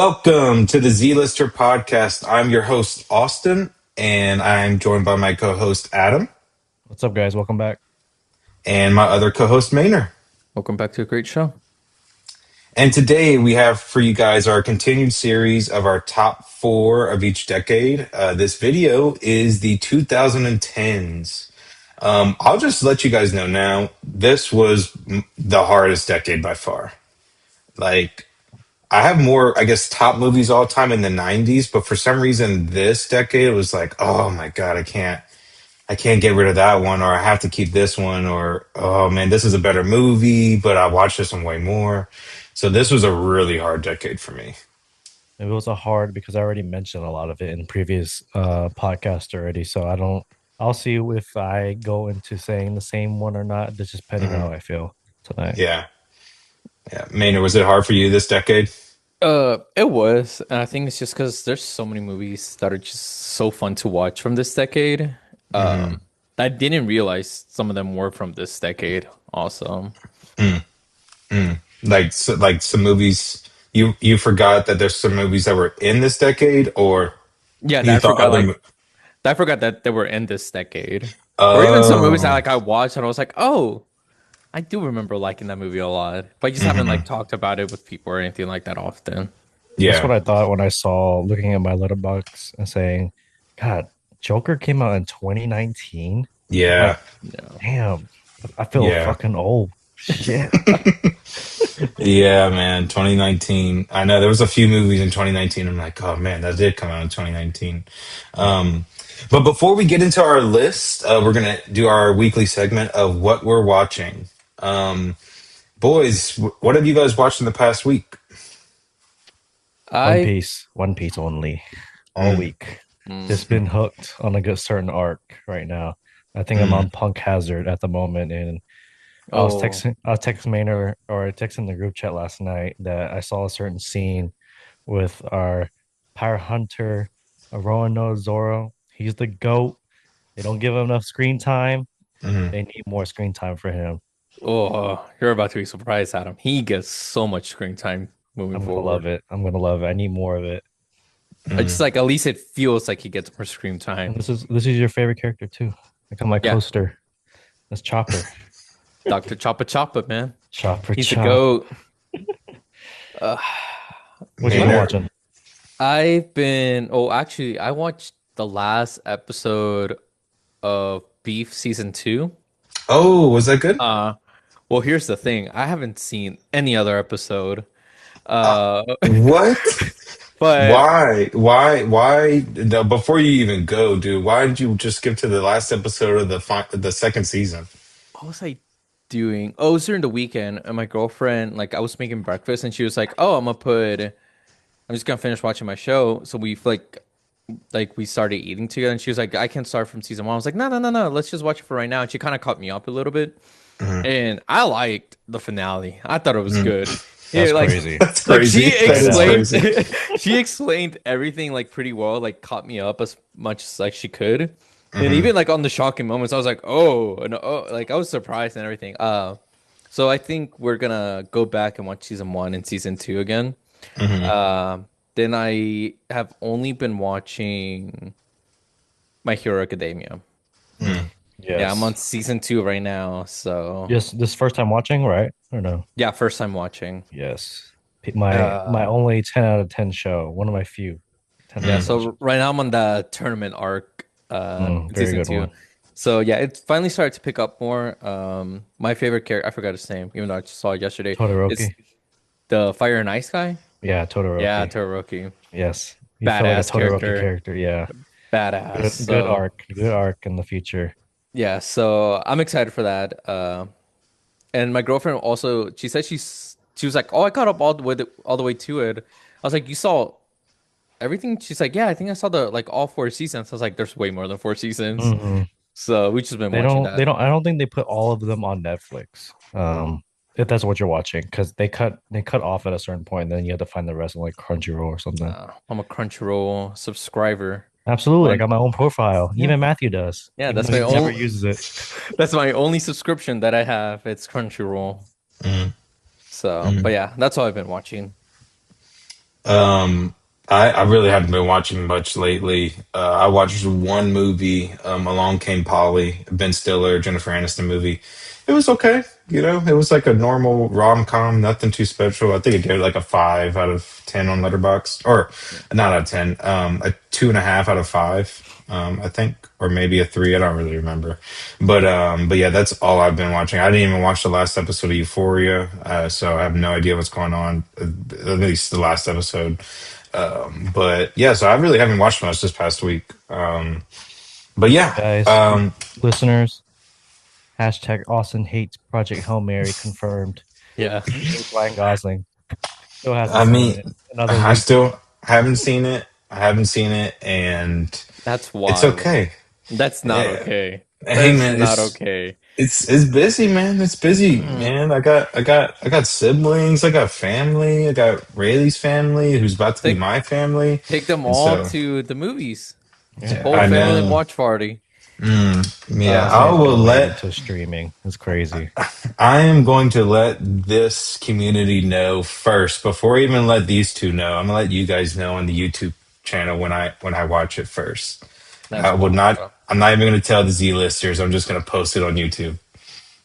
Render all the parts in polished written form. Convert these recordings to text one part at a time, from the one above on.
Welcome to the Z-Lister podcast. I'm your host, Austin, and I'm joined by my co-host, Adam, What's up, guys? Welcome back. and my other co-host, Maynor. Welcome back to a great show. And today we have for you guys our continued series of our top four of each decade. This video is the 2010s. I'll just let you guys know now, this was the hardest decade by far. Like, I have more, I guess, top movies all time in the 90s, but for some reason this decade was like, oh my God, I can't get rid of that one, or I have to keep this one, or oh man, this is a better movie, but I watched this one way more. So this was a really hard decade for me. It was a hard because I already mentioned a lot of it in previous podcast already. So I'll see if I go into saying the same one or not. That's just depending on Mhm. how I feel tonight. Yeah. Yeah. Maynard, was it hard for you this decade? It was, and I think it's just because there's so many movies that are just so fun to watch from this decade. Hmm. I didn't realize some of them were from this decade. Also, Like some movies you forgot that there's some movies that were in this decade, or yeah, you thought other I forgot that they were in this decade, or even some movies that oh. I watched and I was like, oh, I do remember liking that movie a lot, but I just haven't Hmm. talked about it with people or anything like that often. That's what Yeah. I thought when I saw looking at my letterbox and saying, God, Joker came out in 2019. Yeah. Like, Yeah. damn, I feel Yeah. fucking old. Shit. Yeah, man, 2019. I know there was a few movies in 2019. I'm like, oh man, that did come out in 2019. Um, but before we get into our list, we're gonna do our weekly segment of what we're watching. Um, Boys, what have you guys watched in the past week? I One Piece only, all Mm, week. Just mm, been hooked on a good certain arc right now. I think I'm mm, on Punk Hazard at the moment, and oh. I was texting Maynor or texting the group chat last night that I saw a certain scene with our Power Hunter, Roanoke Zoro. He's the GOAT. They don't give him enough screen time. mm, They need more screen time for him. Oh, you're about to be surprised, Adam. He gets so much screen time moving I'm gonna love forward. it. I'm gonna love it. I need more of it. I just mm. at least it feels like he gets more screen And time. this is your favorite character too. Like on my Yeah, coaster. That's Chopper. Dr. Choppa Choppa, man. Chopper He's the Chop. GOAT. Uh, What you been my, Maynard. watching? actually, I watched the last episode of Beef season two. Oh, was that good? Uh, well, here's the thing. I haven't seen any other episode. Uh, Uh, what? but Why? No, before you even go, dude, why did you just skip to the last episode of the second season? what was I doing? Oh, it was during the weekend, and my girlfriend, like, I was making breakfast, and she was like, "Oh, I'm just gonna finish watching my show." So we we started eating together, and she was like, "I can start from season one." I was like, "No, no, no, no, let's just watch it for right now." And she kind of caught me up a little bit, Mhm. and I liked the finale. I thought it was Mm. good. That's Yeah, crazy. That's like crazy. That is crazy. she explained everything like pretty well, like caught me up as much as like she could. And Hmm. even like on the shocking moments, I was like, oh, and oh, like I was surprised and everything. So I think we're gonna go back and watch season one and season two again. Hmm. Then I have only been watching My Hero Academia. Mm. Yeah, I'm on Yes. season two right now. So Yes, this first time watching, right? Or no? yeah, first time watching. Yes. My Uh, only 10 out of 10 show. One of my few 10 out yeah, of 10 so shows. right now I'm on the tournament arc, in Very season good two. one. So yeah, it finally started to pick up more. My favorite character, I forgot his name, even though I just saw it yesterday. It's Todoroki. the Fire and Ice guy. Yeah, Yeah, Todoroki. Todoroki. Yes. He felt like a Badass Todoroki character. character. Yeah. Badass. Good So arc. Good arc in the future. yeah, so I'm excited for that. And my girlfriend also, she said she was like, "Oh, I caught up all the way to it." I was like, "You saw everything?" She's like, "Yeah, I think I saw the like all four seasons." I was like, "There's way more than four seasons." Hmm. So we just been watching that. I don't think they put all of them on Netflix. If that's what you're watching, because they cut off at a certain point, and then you have to find the rest on like Crunchyroll or something. I'm a Crunchyroll subscriber. Absolutely. I One, got my own profile. yeah, Even Matthew does, yeah, even that's though my he never own. uses it. That's my only subscription that I have. It's Crunchyroll. Mm. So, but Mm. yeah, that's all I've been watching. Um, I really haven't been watching much lately. I watched one movie, Along Came Polly, Ben Stiller, Jennifer Aniston movie. It was okay, It was like a normal rom-com, nothing too special. I think it gave it like a 5 out of 10 on Letterboxd, or not out of 10, a 2.5 out of 5, I think, or maybe a 3. I don't really remember. But yeah, that's all I've been watching. I didn't even watch the last episode of Euphoria, so I have no idea what's going on. At least the last episode. But yeah, so I really haven't watched much this past week. But yeah, Guys, listeners, hashtag Austin hates Project Hail Mary confirmed. Yeah, He hates Ryan Gosling. Still hasn't I seen mean, it. Another I week. still haven't seen it. I haven't seen it, and that's it's wild. okay. That's not Yeah. okay. Hey That's man, not okay. it's busy, man. It's busy, Mm. man. I got siblings. I got family. I got Rayleigh's family, who's about to be Take my family, take them and all so to the movies. Yeah. Whole I family know. watch party. Yeah, This I man's will been waiting let. to streaming. It's crazy. I am going to let this community know first before I even let these two know. I'm gonna let you guys know on the YouTube channel when I watch it first. I That's would wild, not. bro. I'm not even gonna tell the Z listers. I'm just gonna post it on YouTube.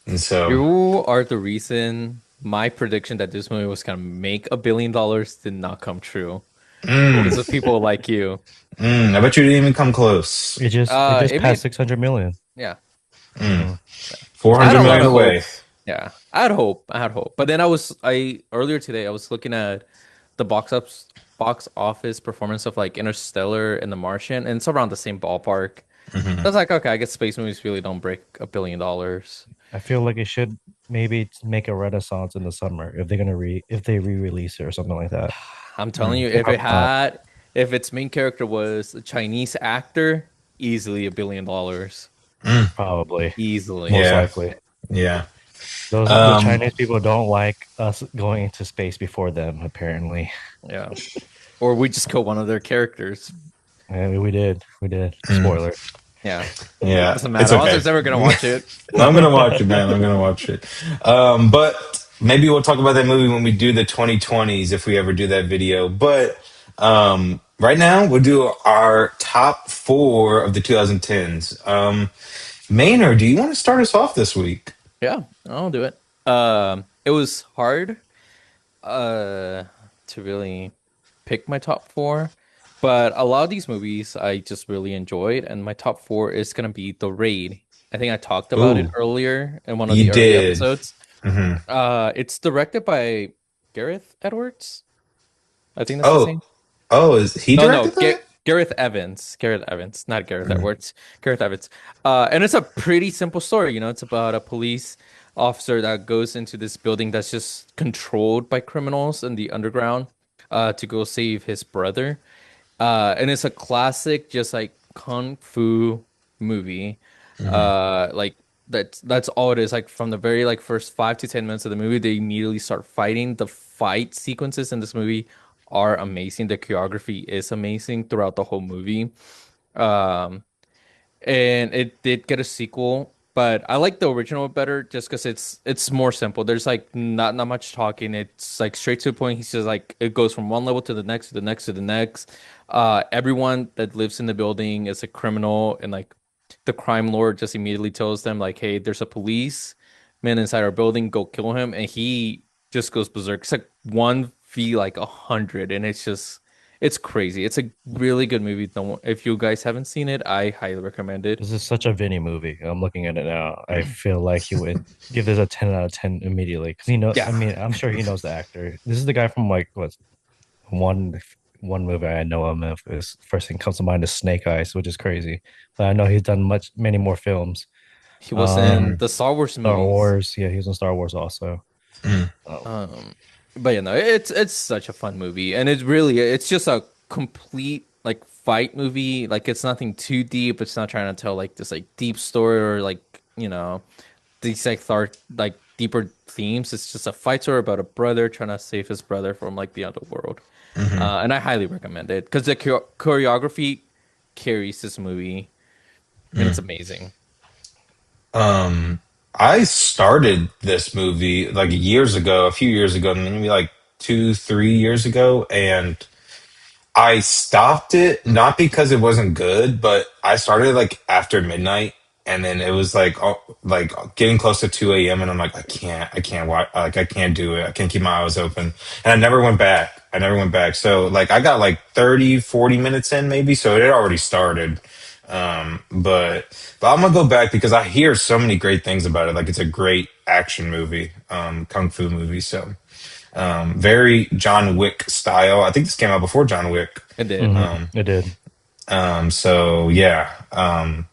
And so, You are the reason my prediction that this movie was gonna make $1 billion did not come true because of people like you. I bet you didn't even come close. It just It passed made 600 million. yeah. So I had 400 a lot million of away. hopes. Yeah, I had hope. I had hope. But then I earlier today I was looking at the box office performance of like Interstellar and The Martian, and it's around the same ballpark. So I was like, okay, I guess space movies really don't break $1 billion. I feel like it should maybe make a renaissance in the summer if they re-release it or something like that. I'm telling you, Why not? if its main character was a Chinese actor, easily $1 billion. Probably, Easily. most Yeah, likely. yeah. The Um, Chinese people don't like us going into space before them, apparently. Yeah. Or we just kill one of their characters. And we did. Spoiler. Yeah. yeah, Doesn't it's matter. okay. Austin's never gonna watch it. I'm gonna watch it, man. I'm gonna watch it. But maybe we'll talk about that movie when we do the 2020s if we ever do that video. But right now we'll do our top four of the 2010s. Maynor, do you want to start us off this week? Yeah, I'll do it. It was hard to really pick my top four, but a lot of these movies I just really enjoyed, and my top four is gonna be The Raid. I think I talked about it Ooh, earlier in one of you the early did. episodes. Hmm. It's directed by Gareth Edwards. I think that's his Oh, name. oh, is he No, directed that? Gareth Evans. Gareth Evans, not Gareth Edwards. Gareth Evans. And it's a pretty simple story. It's about a police officer that goes into this building that's just controlled by criminals in the underground, to go save his brother. And it's a classic, just like kung fu movie. Like that's all it is. Like from the very like first 5 to 10 minutes of the movie, they immediately start fighting. The fight sequences in this movie are amazing. The choreography is amazing throughout the whole movie. Um, and it did get a sequel, but I like the original better just because it's more simple. There's like not much talking. It's like straight to the point. He's just like it goes from one level to the next to the next to the next. Everyone that lives in the building is a criminal, and like the crime lord just immediately tells them like, "Hey, there's a police man inside our building. Go kill him." And he just goes berserk. It's like 1v like 100, and it's crazy. It's a really good movie. Don't If you guys haven't seen it, I highly recommend it. This is such a Vinny movie. I'm looking at it now. I feel like he would give this a 10 out of 10 immediately because he knows. Yeah. I mean, I'm sure he knows the actor. This is the guy from like what one one movie I know him of. His first thing comes to mind is Snake Eyes, which is crazy. But I know he's done many more films. He was in Um, the Star Wars Star movies. Wars. Yeah, he was in Star Wars also. Oh, Um, but it's such a fun movie, and it's just a complete like fight movie. Like it's nothing too deep. It's not trying to tell like this like deep story or like these like deeper themes. It's just a fight story about a brother trying to save his brother from like the underworld. And I highly recommend it because the choreography carries this movie, and it's amazing. I started this movie like years ago, a few years ago, maybe like 2, 3 years ago, and I stopped it not because it wasn't good, but I started like after midnight, and then it was like getting close to 2 a.m. and I'm like, I can't watch, like I can't do it. I can't keep my eyes open, and I never went back. I never went back. So like I got like 30, 40 minutes in maybe, so it had already started. But I'm gonna go back because I hear so many great things about it. Like it's a great action movie, kung fu movie. So. Very John Wick style. I think this came out before John Wick. It did. It did. So yeah,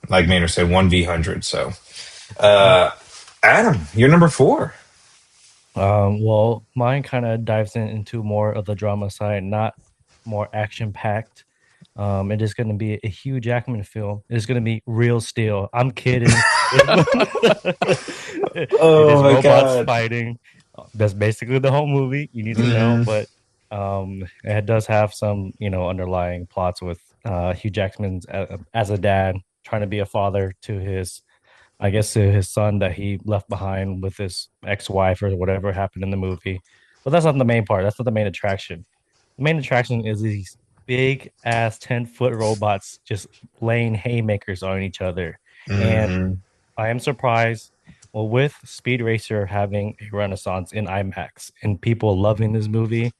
like Maynor said, 1v100. So, uh, Adam, you're number four. Well, mine kind of dives into more of the drama side, not more action packed. It is going to be a Hugh Jackman film. It's going to be Real Steel. I'm kidding. It Oh is my robots god. fighting. That's basically the whole movie. You need to know, Hmm. but it does have some, underlying plots with Hugh Jackman's as a dad trying to be a father to his, I guess, to his son that he left behind with his ex-wife or whatever happened in the movie. But that's not the main part. That's not the main attraction. The main attraction is these big ass 10-foot robots just laying haymakers on each other. And Hmm. I am surprised. Well, with Speed Racer having a renaissance in IMAX and people loving this movie,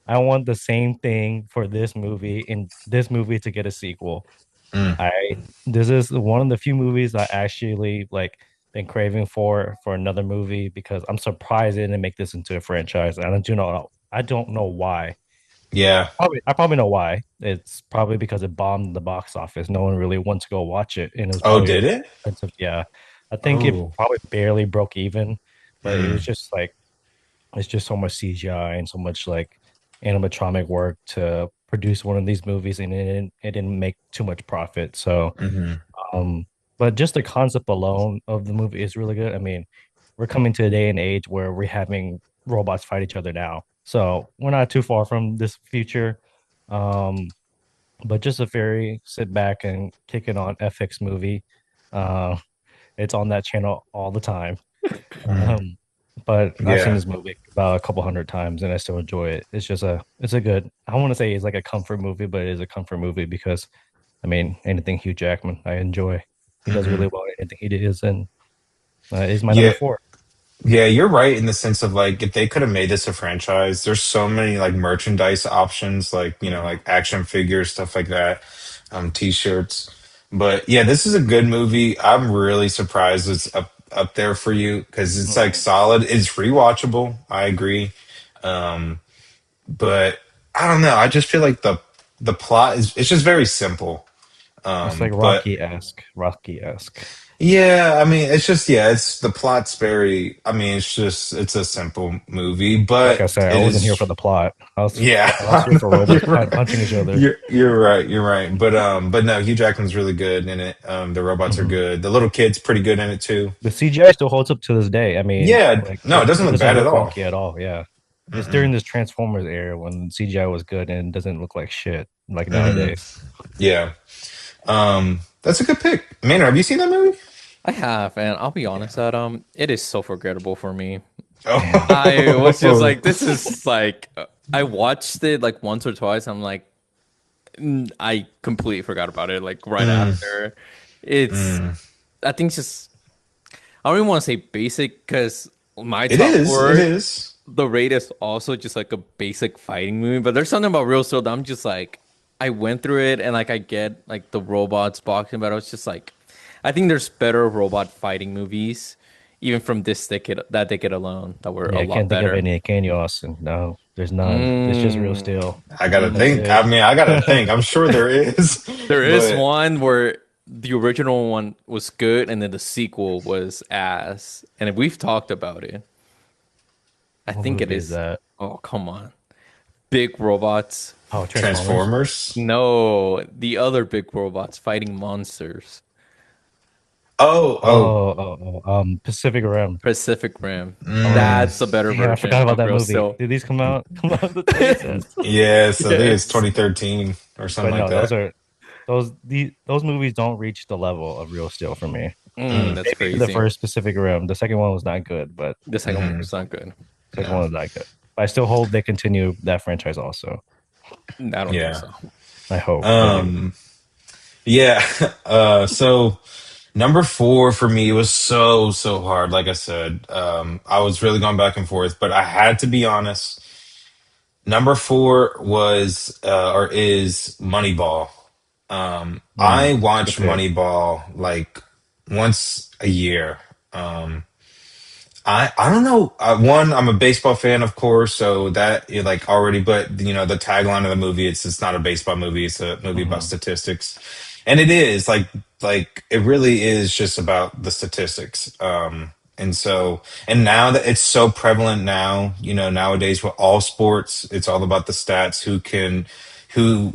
I want the same thing for this movie and this movie to get a sequel. Mm. I This is one of the few movies I actually like been craving for another movie because I'm surprised they didn't make this into a franchise. And I don't know why. Yeah. I probably know why. It's probably because it bombed the box office. No one really wanted to go watch it, and it was Oh, probably did it? expensive. Yeah, I think it Oh. probably barely broke even, but it was Mm. just like it's just so much CGI and so much like animatronic work to produce one of these movies, and it didn't make too much profit. So Hmm. um, but just the concept alone of the movie is really good. I mean, we're coming to a day and age where we're having robots fight each other now. So we're not too far from this future. Um, but just a very sit back and kick it on FX movie. Uh, it's on that channel all the time. Mm. Um, but I've seen Yeah. this movie about a couple hundred times and I still enjoy it. It's a good, I want to say it's like a comfort movie, but it is a comfort movie because I mean, anything Hugh Jackman, I enjoy. He does Hmm. really well in anything he does, and is my number Yeah. four. Yeah, you're right in the sense of like if they could have made this a franchise, there's so many like merchandise options, like like action figures, stuff like that, t-shirts. But yeah, this is a good movie. I'm really surprised it's up there for you because it's like Mhm. solid. It's rewatchable. I agree. Um, but I don't know. I just feel like the plot is it's just very simple. It's like But Rocky esque. yeah, I mean, it's just it's the plot's very. I mean, it's a simple movie, Like I but said, I it wasn't here is. for the plot. Yeah, I was here for you're robots right. punching each other. You're right. You're right. But no, Hugh Jackman's really good in it. The robots are Mhm. good. The little kid's pretty good in it too. The CGI still holds up to this day. I mean, Yeah, like no, it doesn't it look doesn't bad at look all. wonky at all. Yeah, it's Mm-mm. during this Transformers era when CGI was good and it doesn't look like shit like Hmm. nowadays. Yeah, that's a good pick. Maynard, have you seen that movie? I have, and I'll be Yeah. honest that it is so forgettable for me. Damn. I was just Oh. like, this is like, I watched it like once or twice. I'm like, I completely forgot about it. Like right Mm, after, it's mm. I think it's just I don't even want to say basic because my It top is. It four, is. the rate is also just like a basic fighting movie. But there's something about Real Steel that I'm just like, I went through it and like I get like the robots boxing, but I was just like, I think there's better robot fighting movies, even from this decade, that decade alone, that were Yeah, a I lot can't think of better. any. Can you, Austin? No, there's none. It's just Real Mm, Steel. I gotta That's think. mm. I it. mean, I gotta think. I'm sure there is, There is but one where the original one was good and then the sequel was ass. And if we've talked about it. I What think it movie is is. that? Oh, come on. Big robots. Oh, Transformers. Transformers. No, the other big robots fighting monsters. Oh, oh. Pacific Rim. Pacific Rim. Mm. That's a better Damn, I version forgot about of that Real movie. Steel. Did these come out in the 2010s? Yes, I think it's Yes. 2013 or something But like no, that. those movies don't reach the level of Real Steel for me. Mm. That's Maybe the crazy. first Pacific Rim. The second one was not good, but The second one Hmm. was not good. second No. one was not good. But I still hope they continue that franchise also. I don't think Yeah. so. I hope. But Um, yeah. So number four for me was so hard. Like I said, I was really going back and forth, but I had to be honest. Number four was or is Moneyball. I it's a good watch pick. Moneyball like once a year. Um, I don't know. One, I'm a baseball fan, of course, so that like already. But the tagline of the movie, it's not a baseball movie; it's a movie about Hmm. statistics, and it is like it really is just about the statistics. And now that it's so prevalent now, nowadays with all sports, it's all about the stats. Who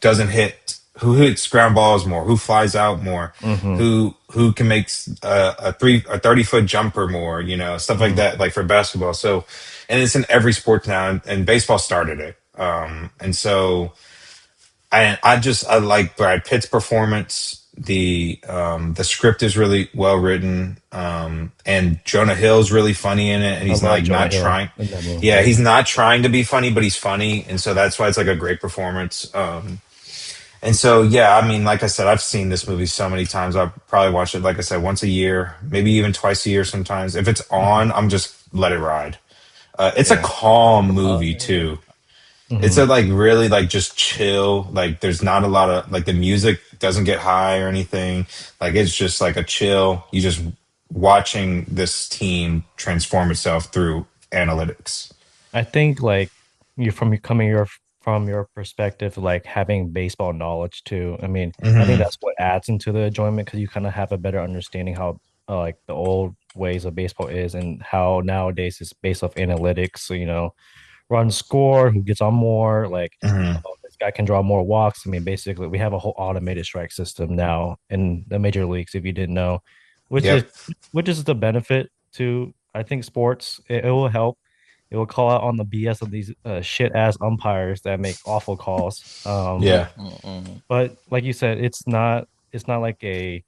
doesn't hit, who hits ground balls more, who flies out more, Hmm. who can make a 30-foot jumper more, stuff like Hmm. that, like for basketball. So, and it's in every sport now, and baseball started it. And so I like Brad Pitt's performance. The script is really well written, and Jonah Hill's really funny in it, and I he's love like Jonah not Hill trying. in that Yeah, movie. he's not trying to be funny, but he's funny, and so that's why it's like a great performance. And so, yeah, I mean, like I said, I've seen this movie so many times. I probably watch it, like I said, once a year, maybe even twice a year sometimes. If it's Hmm. on, I'm just let it ride. It's a Yeah. calm Uh, movie yeah. too. It's Hmm. a like really like just chill. Like there's not a lot of like the music doesn't get high or anything. Like it's just like a chill. You just watching this team transform itself through analytics. I think like from your perspective, like having baseball knowledge too. I mean, I think Hmm. that's what adds into the enjoyment because you kind of have a better understanding how like the old ways of baseball is and how nowadays it's based off analytics. So, run score, who gets on more, like, Hmm. oh, this guy can draw more walks. I mean, basically, we have a whole automated strike system now in the major leagues, if you didn't know, which is Yep. which is the benefit to I think sports. It will help. It will call out on the BS of these shit ass umpires that make awful calls. Yeah. Mm-mm. But like you said, it's not like a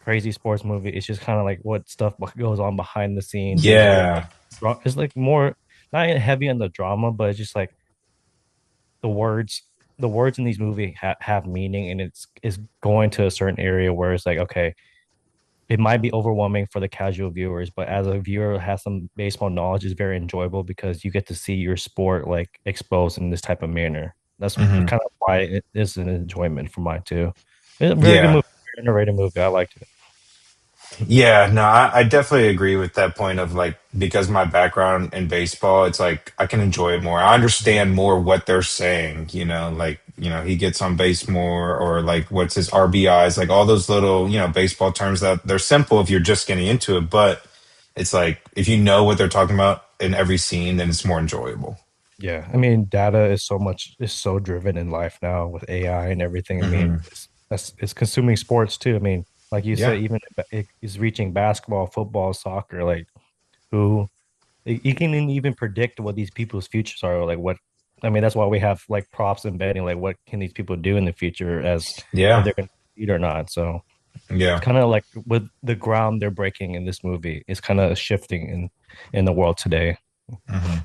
crazy sports movie. It's just kind of like what stuff goes on behind the scenes, and it's very Yeah. it's like more not heavy on the drama, but it's just like the words the words in these movies have meaning, and it's going to a certain area where it's like, okay, it might be overwhelming for the casual viewers, but as a viewer who has some baseball knowledge, it's very enjoyable because you get to see your sport like exposed in this type of manner. That's Hmm. kind of why it is an enjoyment for mine too. It's a very good Yeah. movie, very underrated movie. I liked it. Yeah, no, I definitely agree with that point of like because my background in baseball, it's like I can enjoy it more. I understand more what they're saying, like, he gets on base more or like what's his RBIs, like all those little, baseball terms that they're simple if you're just getting into it, but it's like if you know what they're talking about in every scene, then it's more enjoyable. Yeah, I mean, data is so driven in life now with AI and everything. I mean, Hmm. it's consuming sports too. I mean, like you Yeah. said, even it is reaching basketball, football, soccer. Like who you can even predict what these people's futures are. Like what I mean, that's why we have like props and betting. Like what can these people do in the future as if Yeah. they're going to eat or not. So it's Yeah. kind of like with the ground they're breaking in this movie. It's kind of shifting in the world today. Hmm.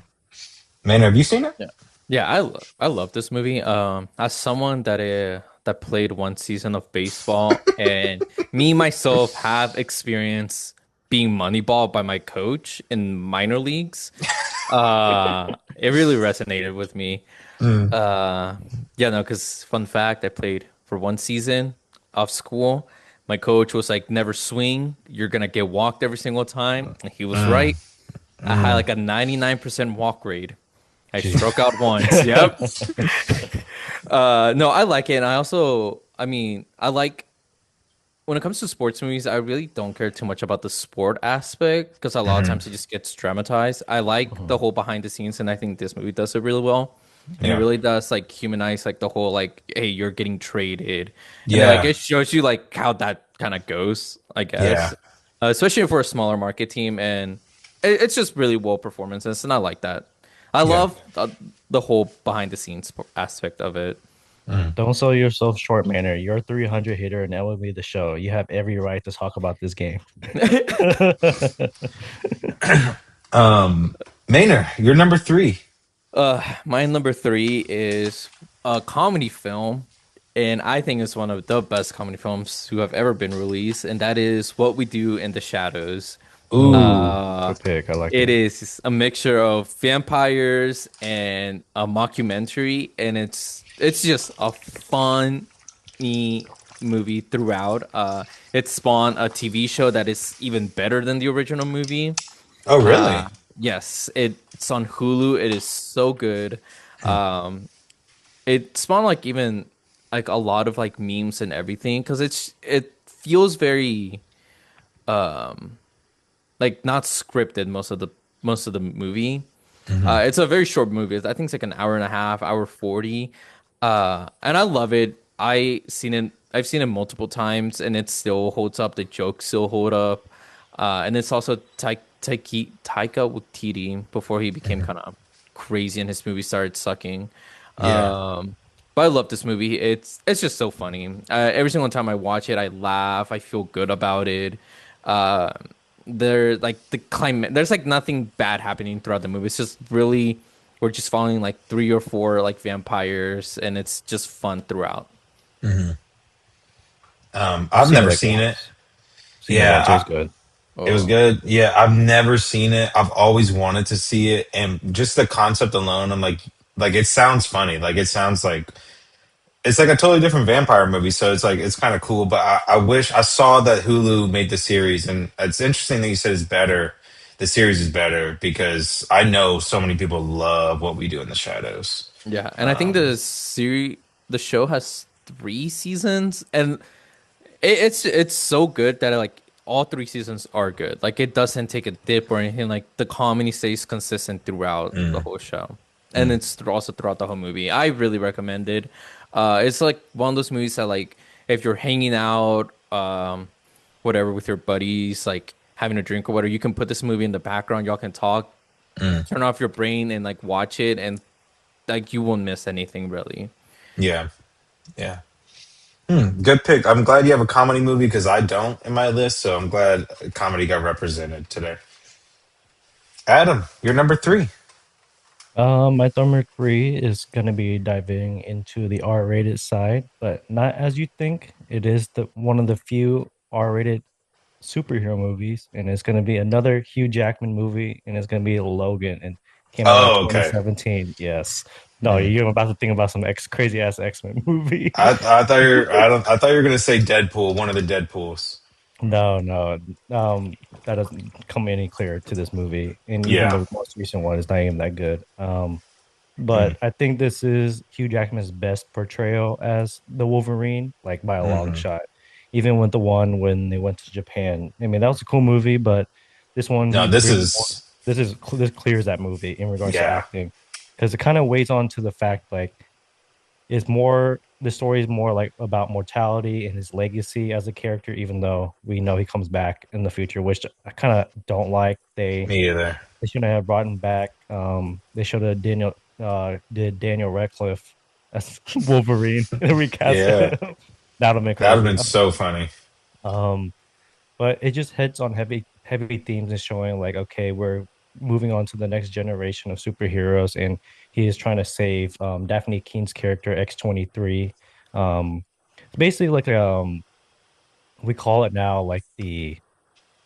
Man, have you seen it? Yeah. Yeah, I love this movie. As someone that played one season of baseball, and me myself have experience being moneyballed by my coach in minor leagues, it really resonated with me. Mm. Uh, yeah, no, because fun fact, I played for one season of school. My coach was like, "Never swing. You're gonna get walked every single time." And he was Mm. right. I had like a 99% walk rate. I Jeez. struck out once. Yep. No, I like it. And I mean, I like when it comes to sports movies, I really don't care too much about the sport aspect because a lot of Hmm. times it just gets dramatized. I like the Mhm. whole behind the scenes, and I think this movie does it really well. And it Yeah. really does like humanize like the whole like, hey, you're getting traded, and then like Yeah. it shows you like how that kind of goes, I Yeah. guess, especially for a smaller market team, and it's just really well performances, and I like that. I Yeah. love the whole behind the scenes aspect of it. Mm. Don't sell yourself short, Manor. You're a 300 hitter, and that would be the show. You have every right to talk about this game. Maynor, you're number three. My number three is a comedy film, and I think it's one of the best comedy films who have ever been released, and that is What We Do in the Shadows. Mm, Ooh. Uh, good pick. I like it it. is a mixture of vampires and a mockumentary, and it's just a funny movie throughout. It spawned a TV show that is even better than the original movie. Oh, Uh, really? yes, it's on Hulu. It is so good. Um, it spawned like even like a lot of like memes and everything because it feels very like not scripted most of the movie. Hmm. It's a very short movie. I think it's like an hour and a half, hour 40. And I love it. I've seen it multiple times and it still holds up. The jokes still hold up. And it's also Taika Waititi before he became Hmm. kind of crazy and his movie started sucking. Yeah. But I love this movie. It's just so funny. Every single time I watch it, I laugh. I feel good about it. Uh, there like the climate there's like nothing bad happening throughout the movie. It's just really we're just following like three or four like vampires and it's just fun throughout. Hmm. I've I've seen it never like seen it. once. Seen it once. It Yeah, was good. it was Oh good. Yeah, I've never seen it. I've always wanted to see it, and just the concept alone, I'm like it sounds funny. Like it sounds like it's like a totally different vampire movie. So it's like it's kind of cool. But I wish I saw that Hulu made the series, and it's interesting that you said it's better. The series is better because I know so many people love What We Do in the Shadows. yeah, and I think Um, the show has three seasons and it's so good that like all three seasons are good. Like it doesn't take a dip or anything. Like the comedy stays consistent throughout the mm, whole show, and mm, it's also throughout the whole movie. I really recommend it. It's like one of those movies that like if you're hanging out, whatever with your buddies, like having a drink or whatever, you can put this movie in the background. Y'all can talk, mm. turn off your brain, and like watch it, and like you won't miss anything really. Yeah, yeah. Good pick. I'm glad you have a comedy movie because I don't in my list. So I'm glad comedy got represented today. Adam, you're number three. My number three is gonna be diving into the R-rated side, but not as you think. It is the one of the few R-rated superhero movies, and it's gonna be another Hugh Jackman movie, and it's gonna be Logan, and came out in Oh, okay. 2017. Yes. No, Mm. you're about to think about some X crazy ass X-Men movie. I thought you're I thought you were gonna say Deadpool, one of the Deadpools. No, no. That doesn't come any clearer to this movie. And even Yeah. the most recent one is not even that good. Mm, But I think this is Hugh Jackman's best portrayal as the Wolverine, like by a long hmm. shot. Even with the one when they went to Japan. I mean, that was a cool movie, but this one No, he this really is this clears that movie in regards to yeah. acting because it kind of weighs on to the fact like it's more the story is more like about mortality and his legacy as a character, even though we know he comes back in the future, which I kind of don't like. Me either. They shouldn't have brought him back. They should have did Daniel Radcliffe as Wolverine and recast Yeah. him. That'll make a That would have movie. been so funny. Um, but it just hits on heavy themes and showing like, okay, we're moving on to the next generation of superheroes, and he is trying to save Daphne Keene's character X-23. It's basically like we call it now like the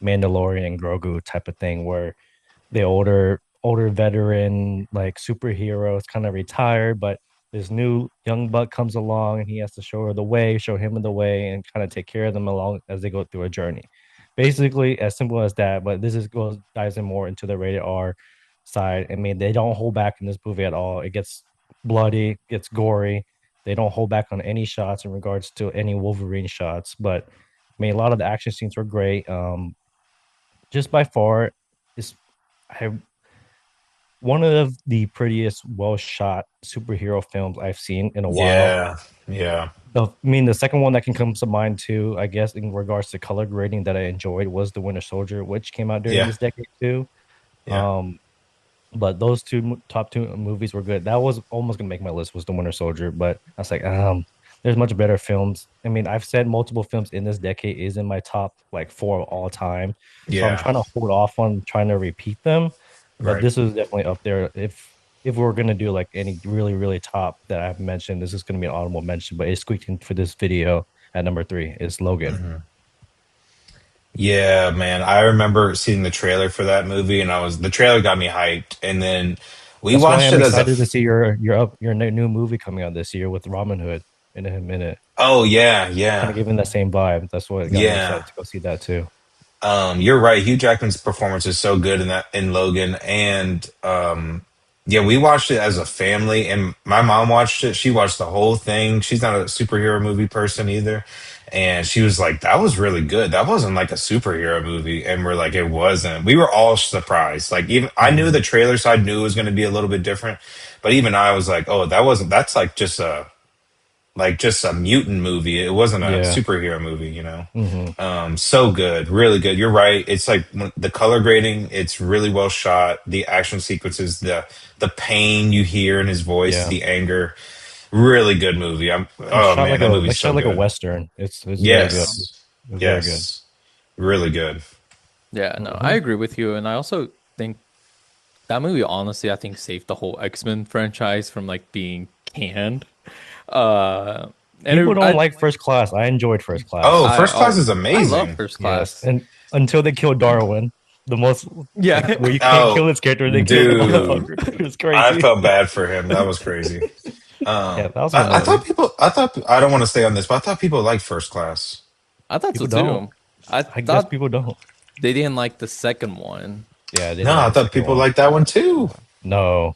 Mandalorian Grogu type of thing, where the older veteran like superhero is kind of retired, but this new young buck comes along and he has to show her the way, show him the way, and kind of take care of them along as they go through a journey. Basically, as simple as that. But this is goes dives in more into the rated R side. I mean, they don't hold back in this movie at all. It gets bloody, gets gory. They don't hold back on any shots in regards to any Wolverine shots. But I mean, a lot of the action scenes were great. Just by far, is I one of the prettiest, well shot superhero films I've seen in a while. Yeah. Yeah. The second one that can come to mind too, I guess, in regards to color grading that I enjoyed was The Winter Soldier, which came out during Yeah. this decade too. Yeah. Um, but those top two movies were good. That was almost gonna make my list was The Winter Soldier, but I was like, there's much better films. I mean, I've said multiple films in this decade is in my top like four of all time, so I'm Yeah. trying to hold off on trying to repeat them. But Right. this is definitely up there. If if we're gonna do like any really really top that I've mentioned, this is gonna be an honorable mention, but it's squeaked in for this video at number three. Is Logan. Yeah, man. I remember seeing the trailer for that movie, and the trailer got me hyped. And then we That's why watched I'm it as a. excited to see your new movie coming out this year with Robin Hood in a minute. Oh yeah, Kind of yeah, giving that same vibe. That's what got me yeah. excited to go see that too. You're right. Hugh Jackman's performance is so good in Logan, and yeah, we watched it as a family, and my mom watched it. She watched the whole thing. She's not a superhero movie person either, and she was like, "That was really good. That wasn't like a superhero movie." And we're like, "It wasn't." We were all surprised. Like even I knew Hmm. the trailer, so I knew it was going to be a little bit different, but even I was like, "Oh, that wasn't. That's like just a mutant movie. It wasn't a Yeah. superhero movie, you know." Hmm. So good, really good. You're right. It's like the color grading. It's really well shot. The action sequences, the pain you hear in his voice, Yeah. the anger. Really good movie. It's Oh shot man, like that a movie's so like a good. western. It's very good. Yes, It's very good. yes, really good. Yeah, no, I Hmm. agree with you, and I also think that movie, honestly, I think saved the whole X-Men franchise from like being canned. Uh, and People don't I, like First Class. I enjoyed First Oh, Class. First Class is I love amazing. First Yes, Class. and until they killed Darwin, the most like Yeah, where you can't kill Oh, this character, they killed the dude, motherfucker. It was I crazy. felt bad for him. That was crazy. Yeah, that was a good I movie. thought people. I thought I don't want to stay on this, but I thought people liked First Class. I thought so People don't. too. I I guess thought people don't. they didn't like the second one. Yeah, they No, didn't like I the thought second people one. liked that one too. No,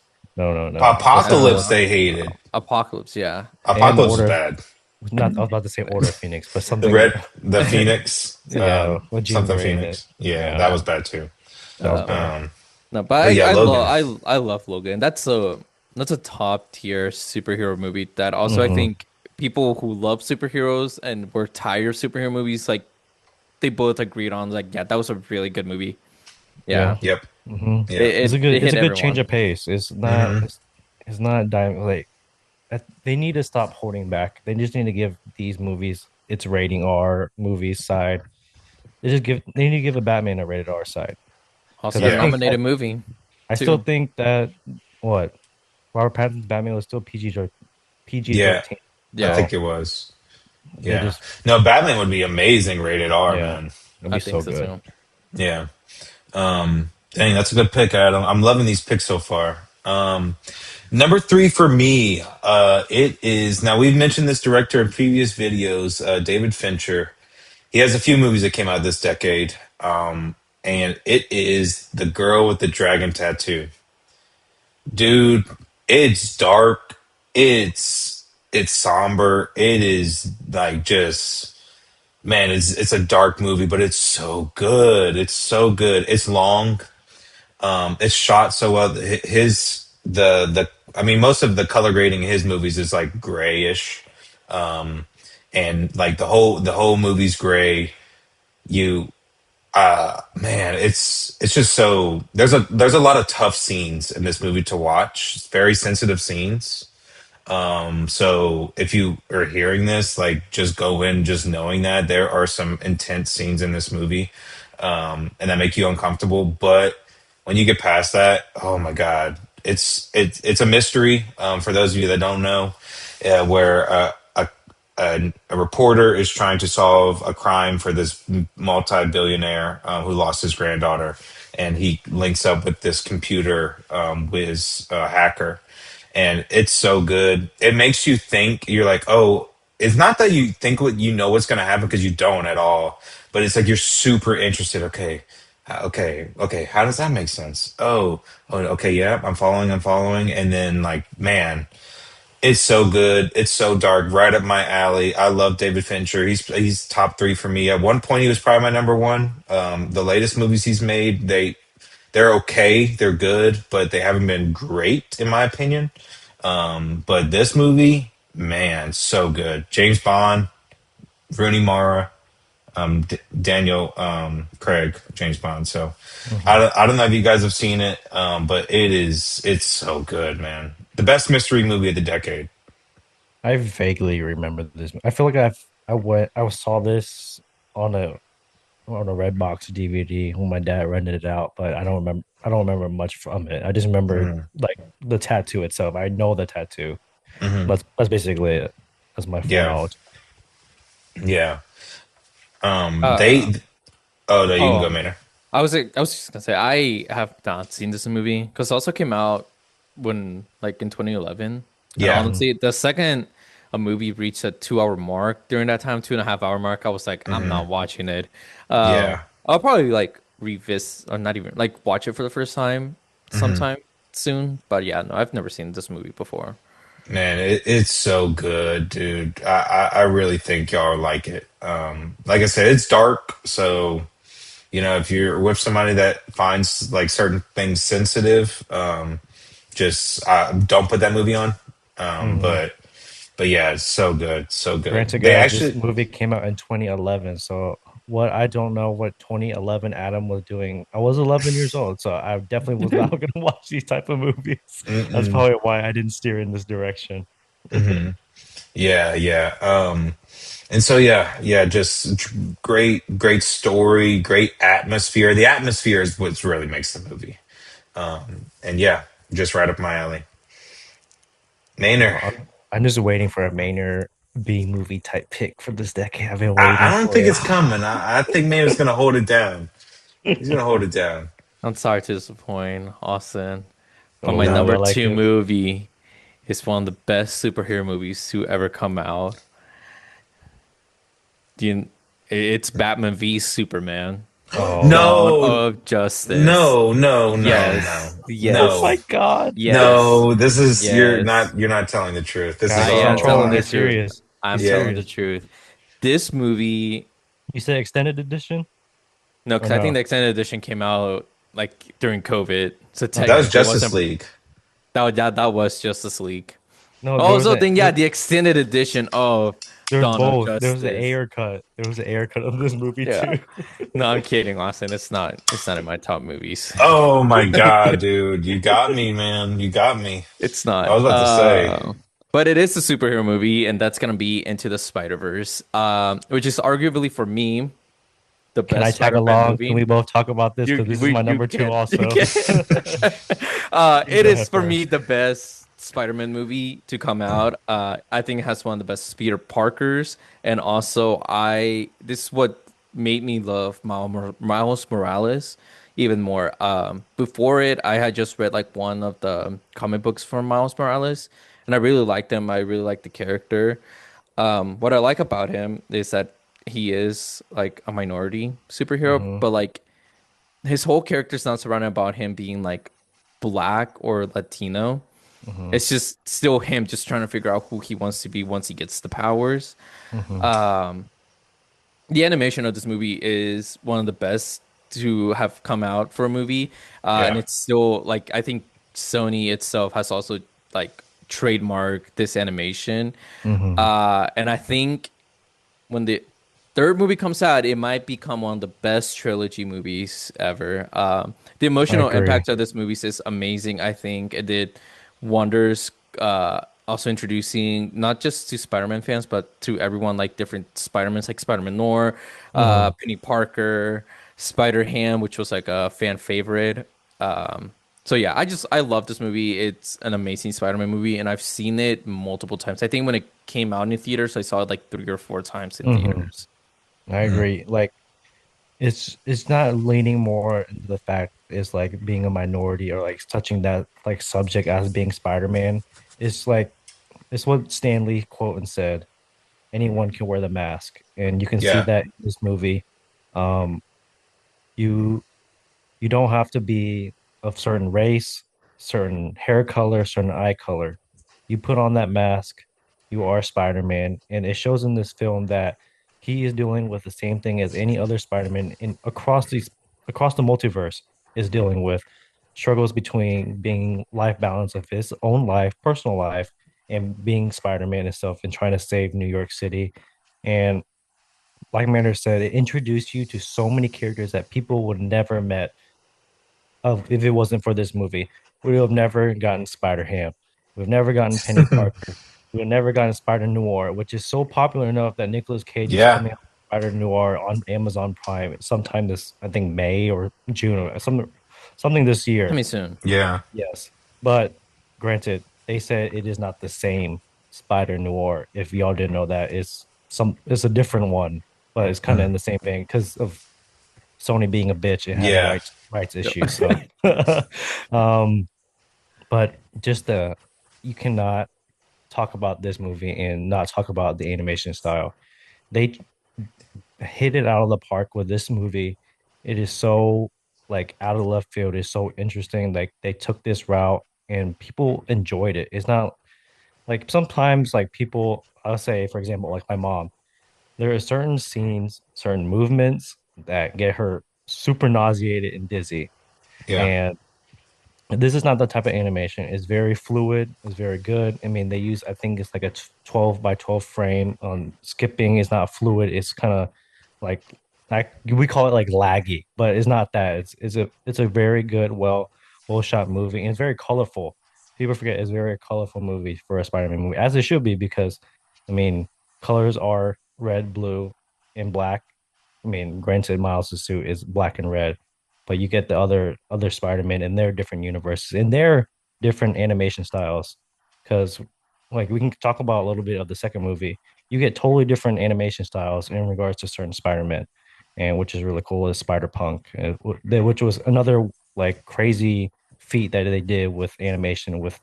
no. That's not Apocalypse what. they hated. Apocalypse, yeah. And Apocalypse is Order. bad. Not. I was about to say Order of Phoenix, but The something. red, the Phoenix, Yeah, with Jean something Grey in it. Phoenix. Yeah, that Yeah, was bad too. that was Uh, bad. no, but But yeah, Logan. I love Logan. That's a top tier superhero movie that also I Hmm. think people who love superheroes and were tired of superhero movies, like they both agreed on like, yeah, that was a really good movie. Yeah. Yeah. Yep. Hmm. Yep. It It's hit a good change everyone. of pace. Hmm. It's not dying like they need to stop holding back. They just need to give these movies its rating R movies side. They need to give a Batman a rated R side because Oscar nominated movie I still too. think that what Robert Pattinson's Batman was still PG Yeah, 13. I Yeah, think So it was. they Yeah. just No, Batman would be amazing rated R, yeah, man. it'll I be think so so good. too. Yeah. Dang, that's a good pick, Adam. I'm loving these picks so far. Number three for me, it is now we've mentioned this director in previous videos, David Fincher. He has a few movies that came out this decade, and it is The Girl with the Dragon Tattoo. Dude, it's dark. It's somber. It is like just man, it's a dark movie, but it's so good. It's so good. It's long. It's shot so well. His the I mean, most of the color grading in his movies is like grayish, and like the whole movie's gray. You man, it's just so there's a lot of tough scenes in this movie to watch. It's very sensitive scenes. So if you are hearing this, like just go in just knowing that there are some intense scenes in this movie, and that make you uncomfortable. But when you get past that, oh my God, it's a mystery. For those of you that don't know, where a reporter is trying to solve a crime for this multi-billionaire who lost his granddaughter, and he links up with this computer whiz hacker, and it's so good. It makes you think. You're like, oh, it's not that you think what you know what's going to happen because you don't at all, but it's like you're super interested. Okay, okay. How does that make sense? Oh, okay, yeah, I'm following, and then like, man. It's so good. It's so dark, right up my alley. I love David Fincher. He's top three for me. At one point, he was probably my number one. The latest movies he's made, they're okay, they're good, but they haven't been great in my opinion. But this movie, man, so good. James Bond, Rooney Mara, Daniel Craig, James Bond. So Mhm. I don't know if you guys have seen it, but it's so good, man. The best mystery movie of the decade. I vaguely remember this. I feel like I saw this on a on a Redbox DVD when my dad rented it out, but I don't remember much from it. I just remember Mhm. like the tattoo itself. I know the tattoo. Mhm. That's basically it. That's my full Yeah, knowledge. yeah. Uh, They. Oh no, you can go, oh, Maynor. I was just gonna say I have not seen this movie because it also came out when like in 2011, and Yeah. Hmm. honestly, the second a movie reached a 2 hour mark during that time, 2.5 hour mark, I was like, I'm Hmm. not watching it. Yeah. I'll probably like revisit or not even like watch it for the first time Hmm. sometime soon. But yeah, no, I've never seen this movie before. Man, it's so good, dude. I really think y'all like it. Like I said, it's dark, so if you're with somebody that finds like certain things sensitive, just don't put that movie on. Um, Hmm. but but yeah, it's so good, so good. Granted, They guys, this actually, movie came out in 2011. So what I don't know what 2011 Adam was doing. I was 11 years old, so I definitely was not going to watch these type of movies. That's mm-mm, probably why I didn't steer in this direction. hmm yeah, yeah. And so yeah, just great story, great atmosphere. The atmosphere is what really makes the movie. And yeah, just right up my alley. Maynor. I'm just waiting for a Maynor B movie type pick for this decade. I've been I waiting don't for think it. it's coming. I think Maynor's gonna hold it down. He's gonna hold it down. I'm sorry to disappoint, Austin, but Oh my no, No. I number like two it. movie is one of the best superhero movies to ever come out. Do you, it's Batman v Superman, Oh, Dawn No, of Justice. no, Yes, oh yes, my no, God. yes, no. This is yes. you're not telling the truth. This is Guys, I he's am all a trolling. telling the lie. He's truth. serious. I'm He's telling Yeah. the serious. truth. This movie, You say extended edition no, or because I think no? the extended edition came out like during COVID, so That was Okay. technically it Justice wasn't. League. That was Justice League. No, there was Also, a then yeah, the extended edition of there was Dawn of both. There was an Justice. air cut. There was an air cut of this movie Yeah. too. No, I'm kidding, Austin. It's not in my top movies. Oh my God, dude. You got me, man. You got me. It's I not. was about to say. But it is a superhero movie, and that's gonna be Into the Spider-Verse, which is arguably for me the Can I best tag Spider-Man along? Can movie. we both talk about this? Because this is my You number two can you also. can. You It go is ahead for me first. the best Spider-Man movie to come out. I think it has one of the best Peter Parkers, and also I this is what made me love Miles Morales even more. Before it, I had just read like one of the comic books from Miles Morales, and I really liked him. I really liked the character. What I like about him is that he is like a minority superhero, Hmm. but like his whole character's not surrounded about him being like black or Latino. Hmm. It's just still him just trying to figure out who he wants to be once he gets the powers. Hmm. Um, the animation of this movie is one of the best to have come out for a movie, and Yeah. it's still like I think Sony itself has also like trademarked this animation, Hmm. and I think when the third movie comes out, it might become one of the best trilogy movies ever. The I emotional agree. impact of this movie is amazing. I think it did wonders. Also introducing not just to Spider-Man fans, but to everyone like different Spider-Mans, like Spider-Man Noir, Hmm. Penny Parker, Spider-Ham, which was like a fan favorite. So yeah, I love this movie. It's an amazing Spider-Man movie, and I've seen it multiple times. I think when it came out in theaters, I saw it like 3 or 4 times in Hmm. theaters. I Mhm. agree. Like it's not leaning more into the fact it's like being a minority or like touching that like subject as being Spider-Man. It's like it's what Stanley quote and said, anyone can wear the mask. And you can see Yeah. that in this movie. Um, you you don't have to be of certain race, certain hair color, certain eye color. You put on that mask, you are Spider-Man, and it shows in this film that he is dealing with the same thing as any other Spider-Man in across the multiverse is dealing with struggles between being life balance of his own life, personal life, and being Spider-Man himself and trying to save New York City. And like Mander said, it introduced you to so many characters that people would never met of if it wasn't for this movie. We would have never gotten Spider Ham. We've never gotten Penny Parker. We would never gotten Spider Noir, which is so popular enough that Nicolas Cage is Yeah. coming out. Spider Noir on Amazon Prime sometime this, I think May or June or something this year. Coming soon. Yeah. Yes, but granted, they said it is not the same Spider Noir. If y'all didn't know that, it's a different one, but it's kind of Mm. in the same vein because of Sony being a bitch. It had a Yeah. rights Yep. issue. So, um, but just the you cannot talk about this movie and not talk about the animation style. They hit it out of the park with this movie. It is so like out of left field. It's so interesting. Like they took this route and people enjoyed it. It's not like sometimes like people, I'll say, for example, like my mom, there are certain scenes, certain movements that get her super nauseated and dizzy. Yeah. And this is not the type of animation. It's very fluid. It's very good. I mean, they use, I think it's like a 12 by 12 frame. Skipping is not fluid. It's kind of like we call it like laggy, but it's not that. It's a very good, well shot movie. And it's very colorful. People forget it's a very colorful movie for a Spider-Man movie, as it should be, because I mean, colors are red, blue, and black. I mean, granted, Miles' suit is black and red, but you get the other Spider-Man in their different universes, in their different animation styles. Because like we can talk about a little bit of the second movie. You get totally different animation styles in regards to certain Spider-Man, and which is really cool is Spider-Punk, which was another like crazy feat that they did with animation with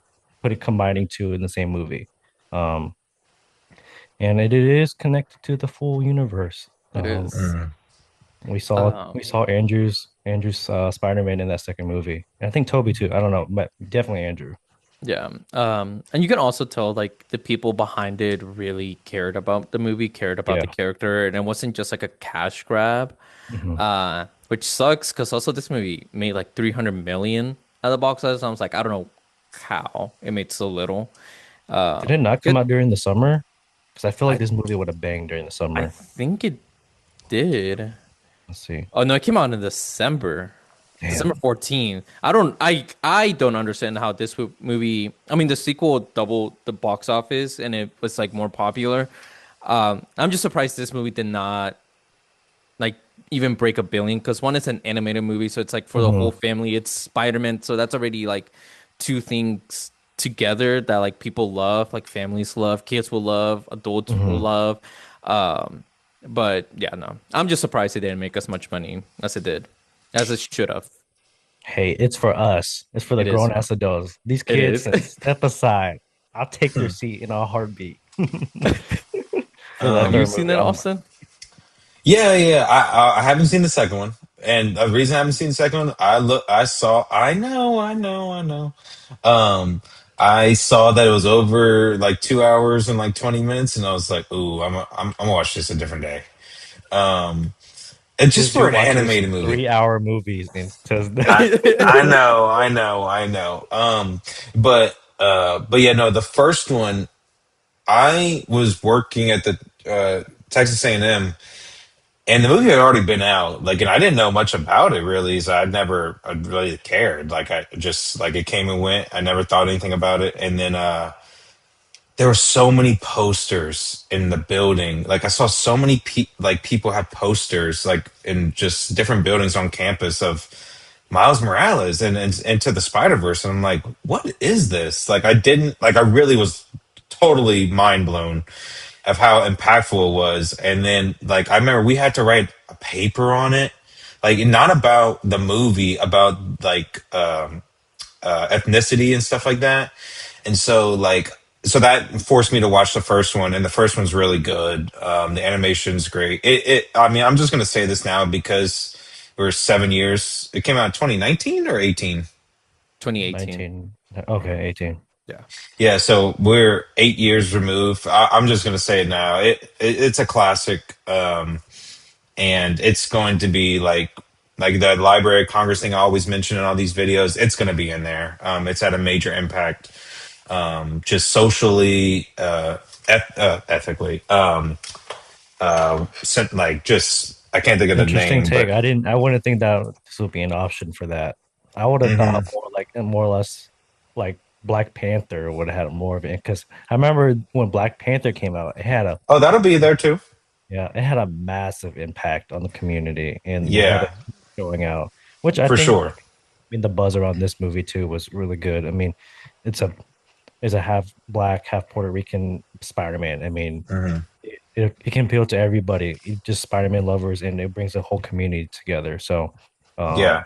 combining two in the same movie. Um, and it is connected to the full universe. It is. Mm. We saw Andrew's Spider-Man in that second movie. And I think Toby too. I don't know, but definitely Andrew. Yeah. And you can also tell like the people behind it really cared about the movie, cared about the Yeah. character, and it wasn't just like a cash grab. Hmm. Which sucks because also this movie made like 300 million at the box office. I was like, I don't know how it made so little. Did it not come Good. out during the summer? Because I feel like I this movie would have banged during the I summer. think it did. Let's see. Oh no, it came out in December. December Damn. 14th. I don't understand how this movie, I mean the sequel doubled the box office and it was like more popular. I'm just surprised this movie did not like even break a billion because one is an animated movie, so it's like for the whole Hmm. family. It's Spider-Man, so that's already like two things together that like people love, like families love, kids will love, adults will Hmm. love. Um, but yeah, no, I'm just surprised it didn't make as much money as it did, as it should have. Hey, it's for us. It's for the It is. grown ass adults. These It kids is. can step aside. I'll take their Hmm. seat in a heartbeat for that Have you Um, third seen movie. it, Austin? yeah, yeah. I haven't seen the second one, and the reason I haven't seen the second one, I saw. I know. Um, I saw that it was over like 2 hours and like 20 minutes, and I was like, "Ooh, I'm gonna watch this a different day." Um, and just Gives for you an watches animated movie, 3 hour movies and says I that. I know. But yeah, no, the first one, I was working at the Texas A&M, and the movie had already been out. Like, and I didn't know much about it really, so I'd really cared. Like, I just like it came and went. I never thought anything about it, and then there were so many posters in the building. Like, I saw so many people have posters like in just different buildings on campus of Miles Morales and into the Spider Verse, and I'm like, what is this? Like, I really was totally mind blown of how impactful it was. And then like I remember we had to write a paper on it, like not about the movie, about like ethnicity and stuff like that. And so that forced me to watch the first one, and the first one's really good. The animation's great. I mean, I'm just gonna say this now because we're 7 years. It came out in 2019 or 18. 2018. 19. Okay, 18. Yeah. Yeah, so we're 8 years removed. I'm just gonna say it now. It's a classic, and it's going to be like the Library of Congress thing I always mention in all these videos. It's going to be in there. It's had a major impact, just socially, ethically. Like just I can't think of the Interesting name, take. but I wouldn't think that this would be an option for that. I would have thought mhm. more or less like Black Panther would have had more of it because I remember when Black Panther came out, it had a Oh, that'll be there too. Yeah, it had a massive impact on the community, and it had a Yeah, showing out, which I for think, sure. like, I mean, the buzz around this movie too was really good. I mean, it's a half black, half Puerto Rican Spider-Man. I mean, Hmm. it can appeal to everybody, just Spider-Man lovers, and it brings the whole community together. So, Yeah. um,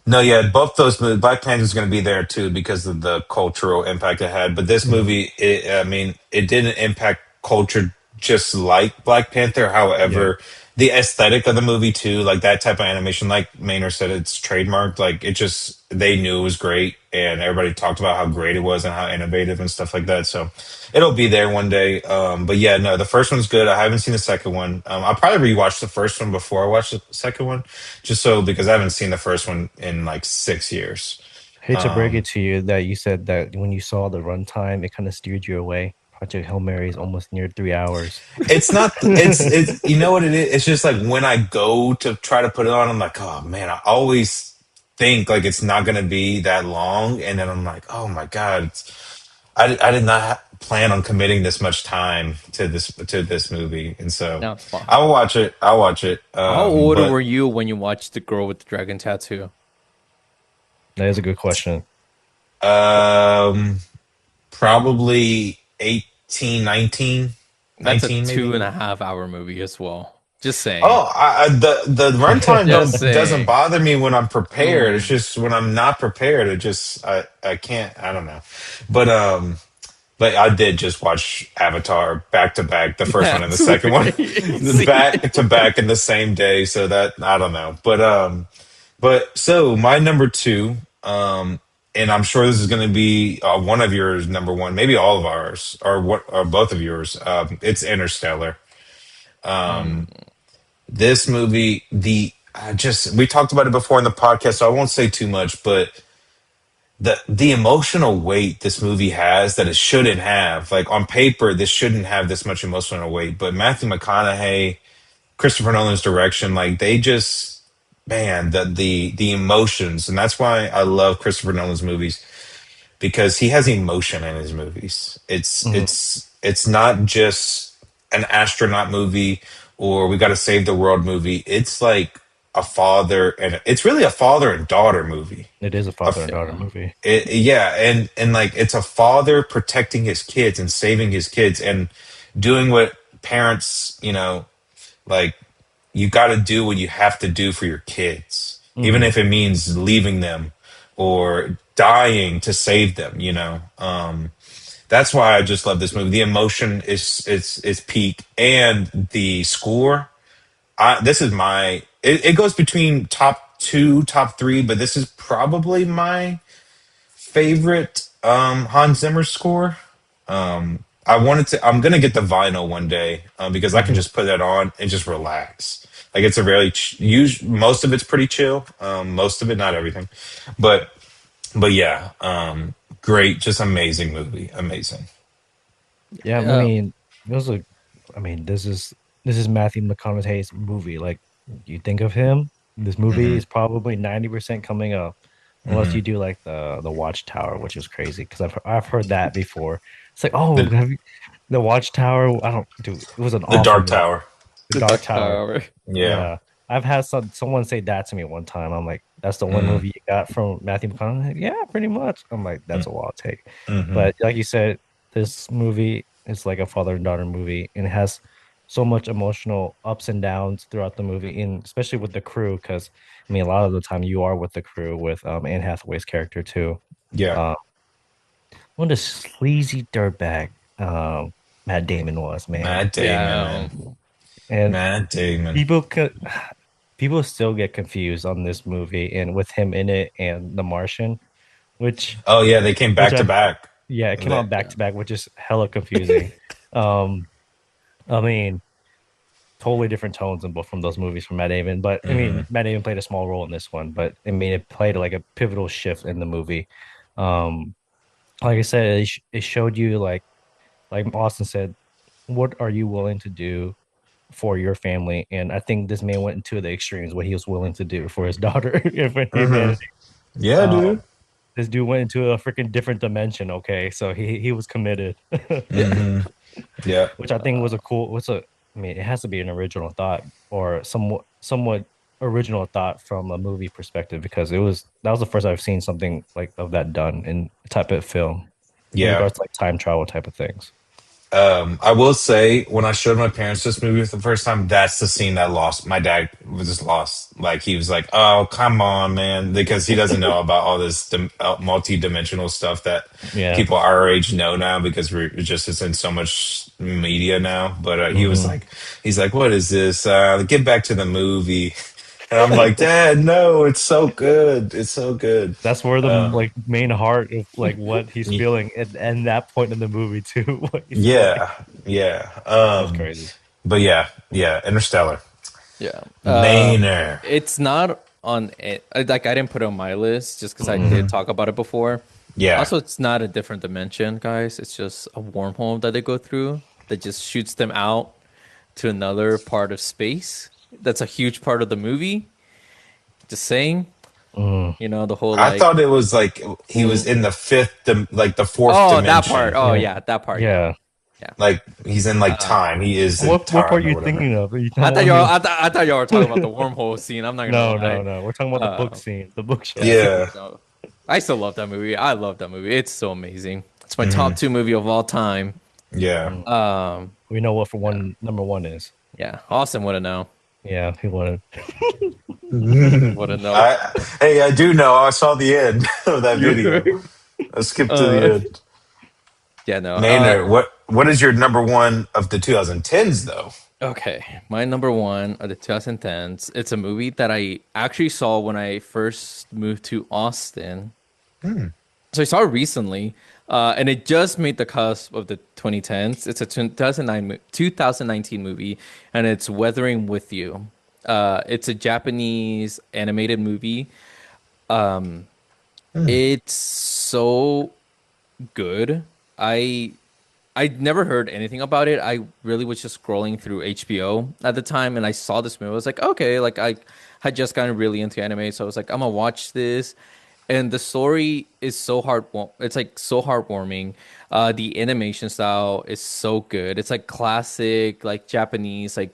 No, yeah, both those Black Panther's going to be there too because of the cultural impact it had. But this mhm, movie, I mean, it didn't impact culture just like Black Panther. yeah, However, the aesthetic of the movie too, like that type of animation, like Maynor said, it's trademarked. Like it just, they knew it was great, and everybody talked about how great it was and how innovative and stuff like that. So it'll be there one day. But yeah, no, the first one's good. I haven't seen the second one. I'll probably rewatch the first one before I watch the second one, just so because I haven't seen the first one in like 6 years. hate to break Um, it to you that you said that when you saw the runtime, it kind of steered you away. Project Hail Mary is almost near 3 hours. it's not. It's you know what it is. It's just like when I go to try to put it on, I'm like, oh man, I always think like it's not gonna be that long, and then I'm like, oh my god, I did not plan on committing this much time to this movie, and so Now it's fun. I will watch it. I'll watch it. How old But were you when you watched The Girl with the Dragon Tattoo? That is a good question. um, probably 18, 19, That's a 19 two maybe. and a half hour movie as well. Just saying. Oh, the runtime Just don't doesn't saying. bother me when I'm prepared. It's Mm. just when I'm not prepared, it just I can't. I don't know, but I did just watch Avatar back to back, the first one and the That's second one, crazy. back to back in the same day. So that I don't know, but so my number two, and I'm sure this is going to be one of yours number one, maybe all of ours, or what, or both of yours. It's Interstellar. Mm. This movie, the I just we talked about it before in the podcast, so I won't say too much, but the emotional weight this movie has that it shouldn't have. Like on paper, this shouldn't have this much emotional weight, but Matthew McConaughey, Christopher Nolan's direction, like they just man, the emotions, and that's why I love Christopher Nolan's movies because he has emotion in his movies. Mhm. It's not just an astronaut movie or we got to save the world movie. It's like a father and it's really a father and daughter movie. It is a A father f- and daughter Yeah. movie. yeah, and like it's a father protecting his kids and saving his kids and doing what parents, like you got to do what you have to do for your kids, even Hmm. if it means leaving them or dying to save them. That's why I just love this movie. The emotion is peak, and the score. This is my. It goes between top two, top three, but this is probably my favorite Hans Zimmer score. I wanted to. I'm gonna get the vinyl one day because I can Hmm. just put that on and just relax. Like it's a really most of it's pretty chill. Most of it, not everything, but yeah. Great, just amazing movie, amazing. Yeah, I Yeah. mean, it was a, I mean, this is Matthew McConaughey's movie. Like, you think of him, this movie Hmm. is probably 90% coming up, unless Hmm. you do like the Watchtower, which is crazy because I've heard that before. It's like, oh, The have you, the Watchtower? I don't do. It was an the awful Dark movie. Tower. The The Dark Dark Tower. Tower. Yeah. Yeah, I've had someone say that to me one time. I'm like, that's the one Mm-hmm. movie you got from Matthew McConaughey? Yeah, pretty much. I'm like, that's a wild take. Mm-hmm. But like you said, this movie is like a father and daughter movie, and it has so much emotional ups and downs throughout the movie, and especially with the crew, because I mean, a lot of the time you are with the crew with Anne Hathaway's character too. Yeah. Uh, what a sleazy dirtbag Matt Damon was, man, Matt Damon, Yeah. man. and Matt Damon. people could people still get confused on this movie and with him in it and The Martian, which Oh yeah, they came which back to I back. yeah, it came That- out back Yeah. to back, which is hella confusing. Um, I mean, totally different tones in both from those movies from Matt Damon, but I mean, mhm. Matt Damon played a small role in this one, but I mean, it played like a pivotal shift in the movie. Um, like I said, it showed you like Austin said, what are you willing to do for your family? And I think this man went into the extremes what he was willing to do for his daughter and for Mhm. humanity. Yeah, dude. Um, this dude went into a freaking different dimension. Okay, so he was committed, Mhm. Yeah. which I think was a cool. What's a I mean, it has to be an original thought or somewhat original thought from a movie perspective because that was the first I've seen something like of that done in type of film in Yeah. regards to like time travel type of things. I will say when I showed my parents this movie for the first time, that's the scene that lost. My dad was just lost. Like he was like, "Oh, come on, man," because he doesn't know about all this multi-dimensional stuff that Yeah. people our age know now because we're just it's in so much media now. But he was Hmm. like, he's like, "What is this? Get back to the movie." And I'm like, "Dad, no, it's so good. It's so good." That's where the Um, like main heart of like what he's feeling and that point in the movie too, what he's feeling. yeah, yeah. That's crazy. But yeah, yeah, Interstellar. Yeah. Maynor. It's not on it. Like I didn't put it on my list just because I did Hmm. talk about it before. Yeah. Also, it's not a different dimension, guys. It's just a wormhole that they go through that just shoots them out to another part of space. That's a huge part of the movie. Just saying, Mm. the whole I like, thought it was like he was mm, in the like the fourth oh, that part. dimension. Oh, Yeah. yeah, that part. Yeah, Yeah. yeah. Like he's in like Uh, time. He is in What part are time or you whatever. thinking of? Are you talking I thought y'all were talking about the wormhole scene. I'm not gonna No, lie. no, no. We're talking about the book Uh, scene, the bookshelf yeah. scene. Yeah. So I still love that movie. I love that movie. It's so amazing. It's my Hmm. top two movie of all time. Yeah. Mm. Um, We know what for yeah, one number one is. yeah. Austin would have known. Yeah, he wanted. Would have known. I hey, I do know. I saw the end of that video. I skipped to the uh, end. yeah, no. Maynard, what is your number one of the 2010s though? Okay, my number one of the 2010s. It's a movie that I actually saw when I first moved to Austin. So I saw it recently, and it just made the cusp of the 2010s. It's a 2019 movie, and it's Weathering with You. It's a Japanese animated movie. It's so good. I I'd never heard anything about it. I really was just scrolling through HBO at the time, and I saw this movie. I was like, okay, like I had just gotten really into anime, so I was like, I'm gonna watch this. And the story is so it's like so heartwarming. The animation style is so good. It's like classic, like Japanese, like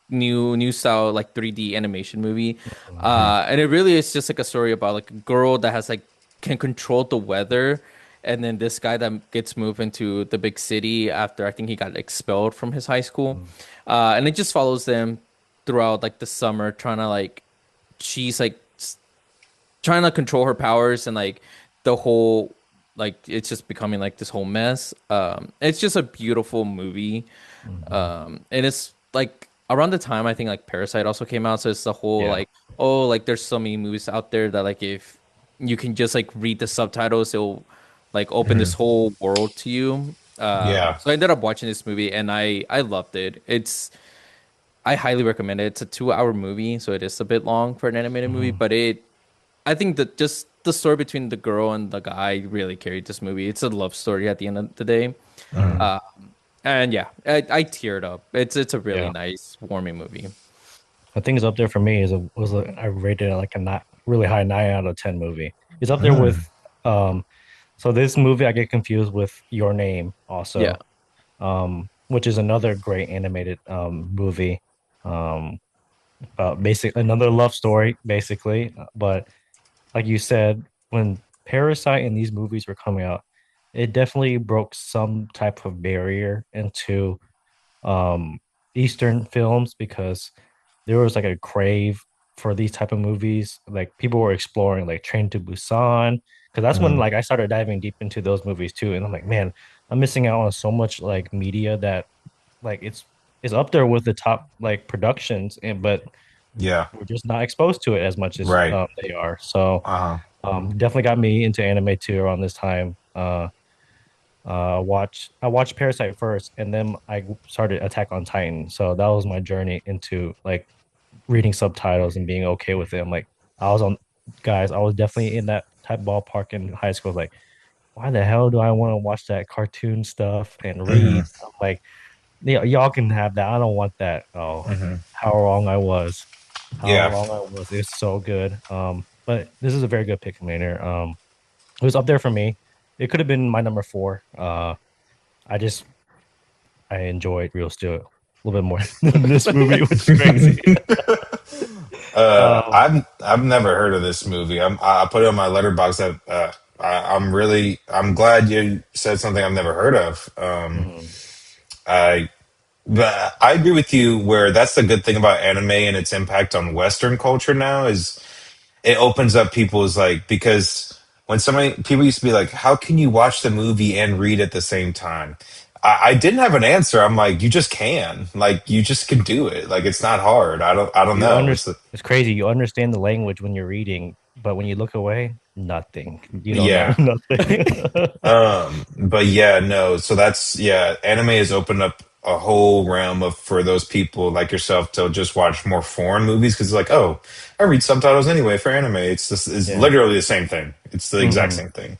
new style, like 3D animation movie. Mhm. And it really is just like a story about like a girl that has like can control the weather, and then this guy that gets moved into the big city after I think he got expelled from his high school. Mm. And it just follows them throughout like the summer, trying to like she's like trying to control her powers and like the whole like it's just becoming like this whole mess. It's just a beautiful movie. Mhm. And it's like around the time I think like Parasite also came out, so it's the whole Yeah. like, oh, like there's so many movies out there that like if you can just like read the subtitles, it'll like open this whole world to you. Yeah. So I ended up watching this movie and I loved it. I highly recommend it. It's a 2 hour movie, so it is a bit long for an animated movie, Mhm. but I think that just the story between the girl and the guy really carried this movie. It's a love story at the end of the day. Mhm. Uh, and yeah, I teared up. It's a really Yeah. nice, warming movie. The things up there for me I rated it like a not really high 9 out of 10 movie. It's up there with um so this movie I get confused with Your Name Yeah, also, which is another great animated movie. Um basic another love story basically, but like you said, when Parasite and these movies were coming out, it definitely broke some type of barrier into um Eastern films because there was like a crave for these type of movies. Like people were exploring like Train to Busan because that's when like I started diving deep into those movies too. And I'm like, man, I'm missing out on so much like media that like it's up there with the top like productions, and but Yeah. we're just not exposed to it as much as Right. they are. So Uh-huh. definitely got me into anime too around this time. I watched Parasite first, and then I started Attack on Titan. So that was my journey into like reading subtitles and being okay with it. I'm like, I was on, guys, I was definitely in that type ballpark in high school. Like, why the hell do I want to watch that cartoon stuff and read? I'm like, yeah, y'all can have that. I don't want that. Oh, how wrong I was. How Yeah. wrong I was. It's so good. But this is a very good pick, Maynard. It was up there for me. It could have been my number four. I just I enjoyed Real Steel little bit more than this movie, which is crazy. Um, I've never heard of this movie. I put it on my letterbox. That I'm glad you said something I've never heard of. mhm. I But I agree with you where that's the good thing about anime and its impact on Western culture now is it opens up people's like because when somebody people used to be like, how can you watch the movie and read at the same time? I didn't have an answer. I'm like, you just can. Like you just can do it. Like it's not hard. I don't You know. understand? It's crazy. You understand the language when you're reading, but when you look away, nothing. You don't know Yeah. nothing. But yeah, no. So that's yeah. Anime has opened up a whole realm of for those people like yourself to just watch more foreign movies because it's like, oh, I read subtitles anyway for anime. It's Yeah. literally the same thing. It's the exact hmm same thing.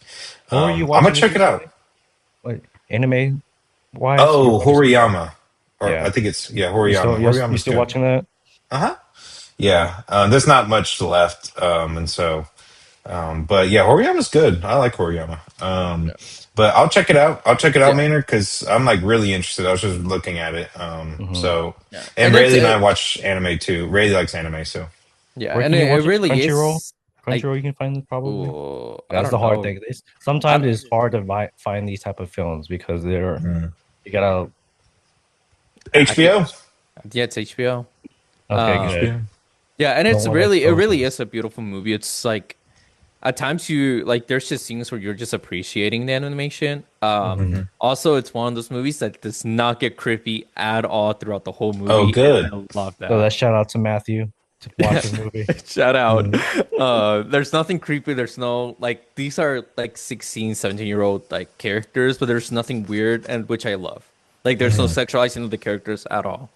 What were you I'm gonna watching check it out. recently? Like anime wise, you're Oh, watching something? Horiyama, or I Yeah. think it's yeah, You still Horiyama. you Horiyama's still good. watching that? Uh huh. Yeah. There's not much left, and so but yeah, Horiyama's good. I like Horiyama. Yeah. But I'll check it out. I'll check it out, Yeah. Maynard, because I'm like really interested. I was just looking at it. hmm So Yeah. and And Rayleigh and I watch anime too. Rayleigh likes anime, so yeah, Where and can you it watch it? really Crunchyroll. is like, Crunchyroll, you can find it probably. ooh, I That's the don't hard know. thing. I Sometimes it's hard to find these type of films because mm. you gotta. I think HBO. yeah, it's HBO. Okay, Um, good. HBO. yeah, and You don't it's want to really, it expose really them. is a beautiful movie. It's like at times you like there's just scenes where you're just appreciating the animation. hmm Hmm. Also, it's one of those movies that does not get creepy at all throughout the whole Oh, movie, and good. I love So that. that shout out to Matthew to watch his movie. Shout out. Mhm. There's nothing creepy. There's no like these are like 16, 17-year-old like characters, but there's nothing weird and which I love. Like there's no Mhm. sexualizing of the characters at all.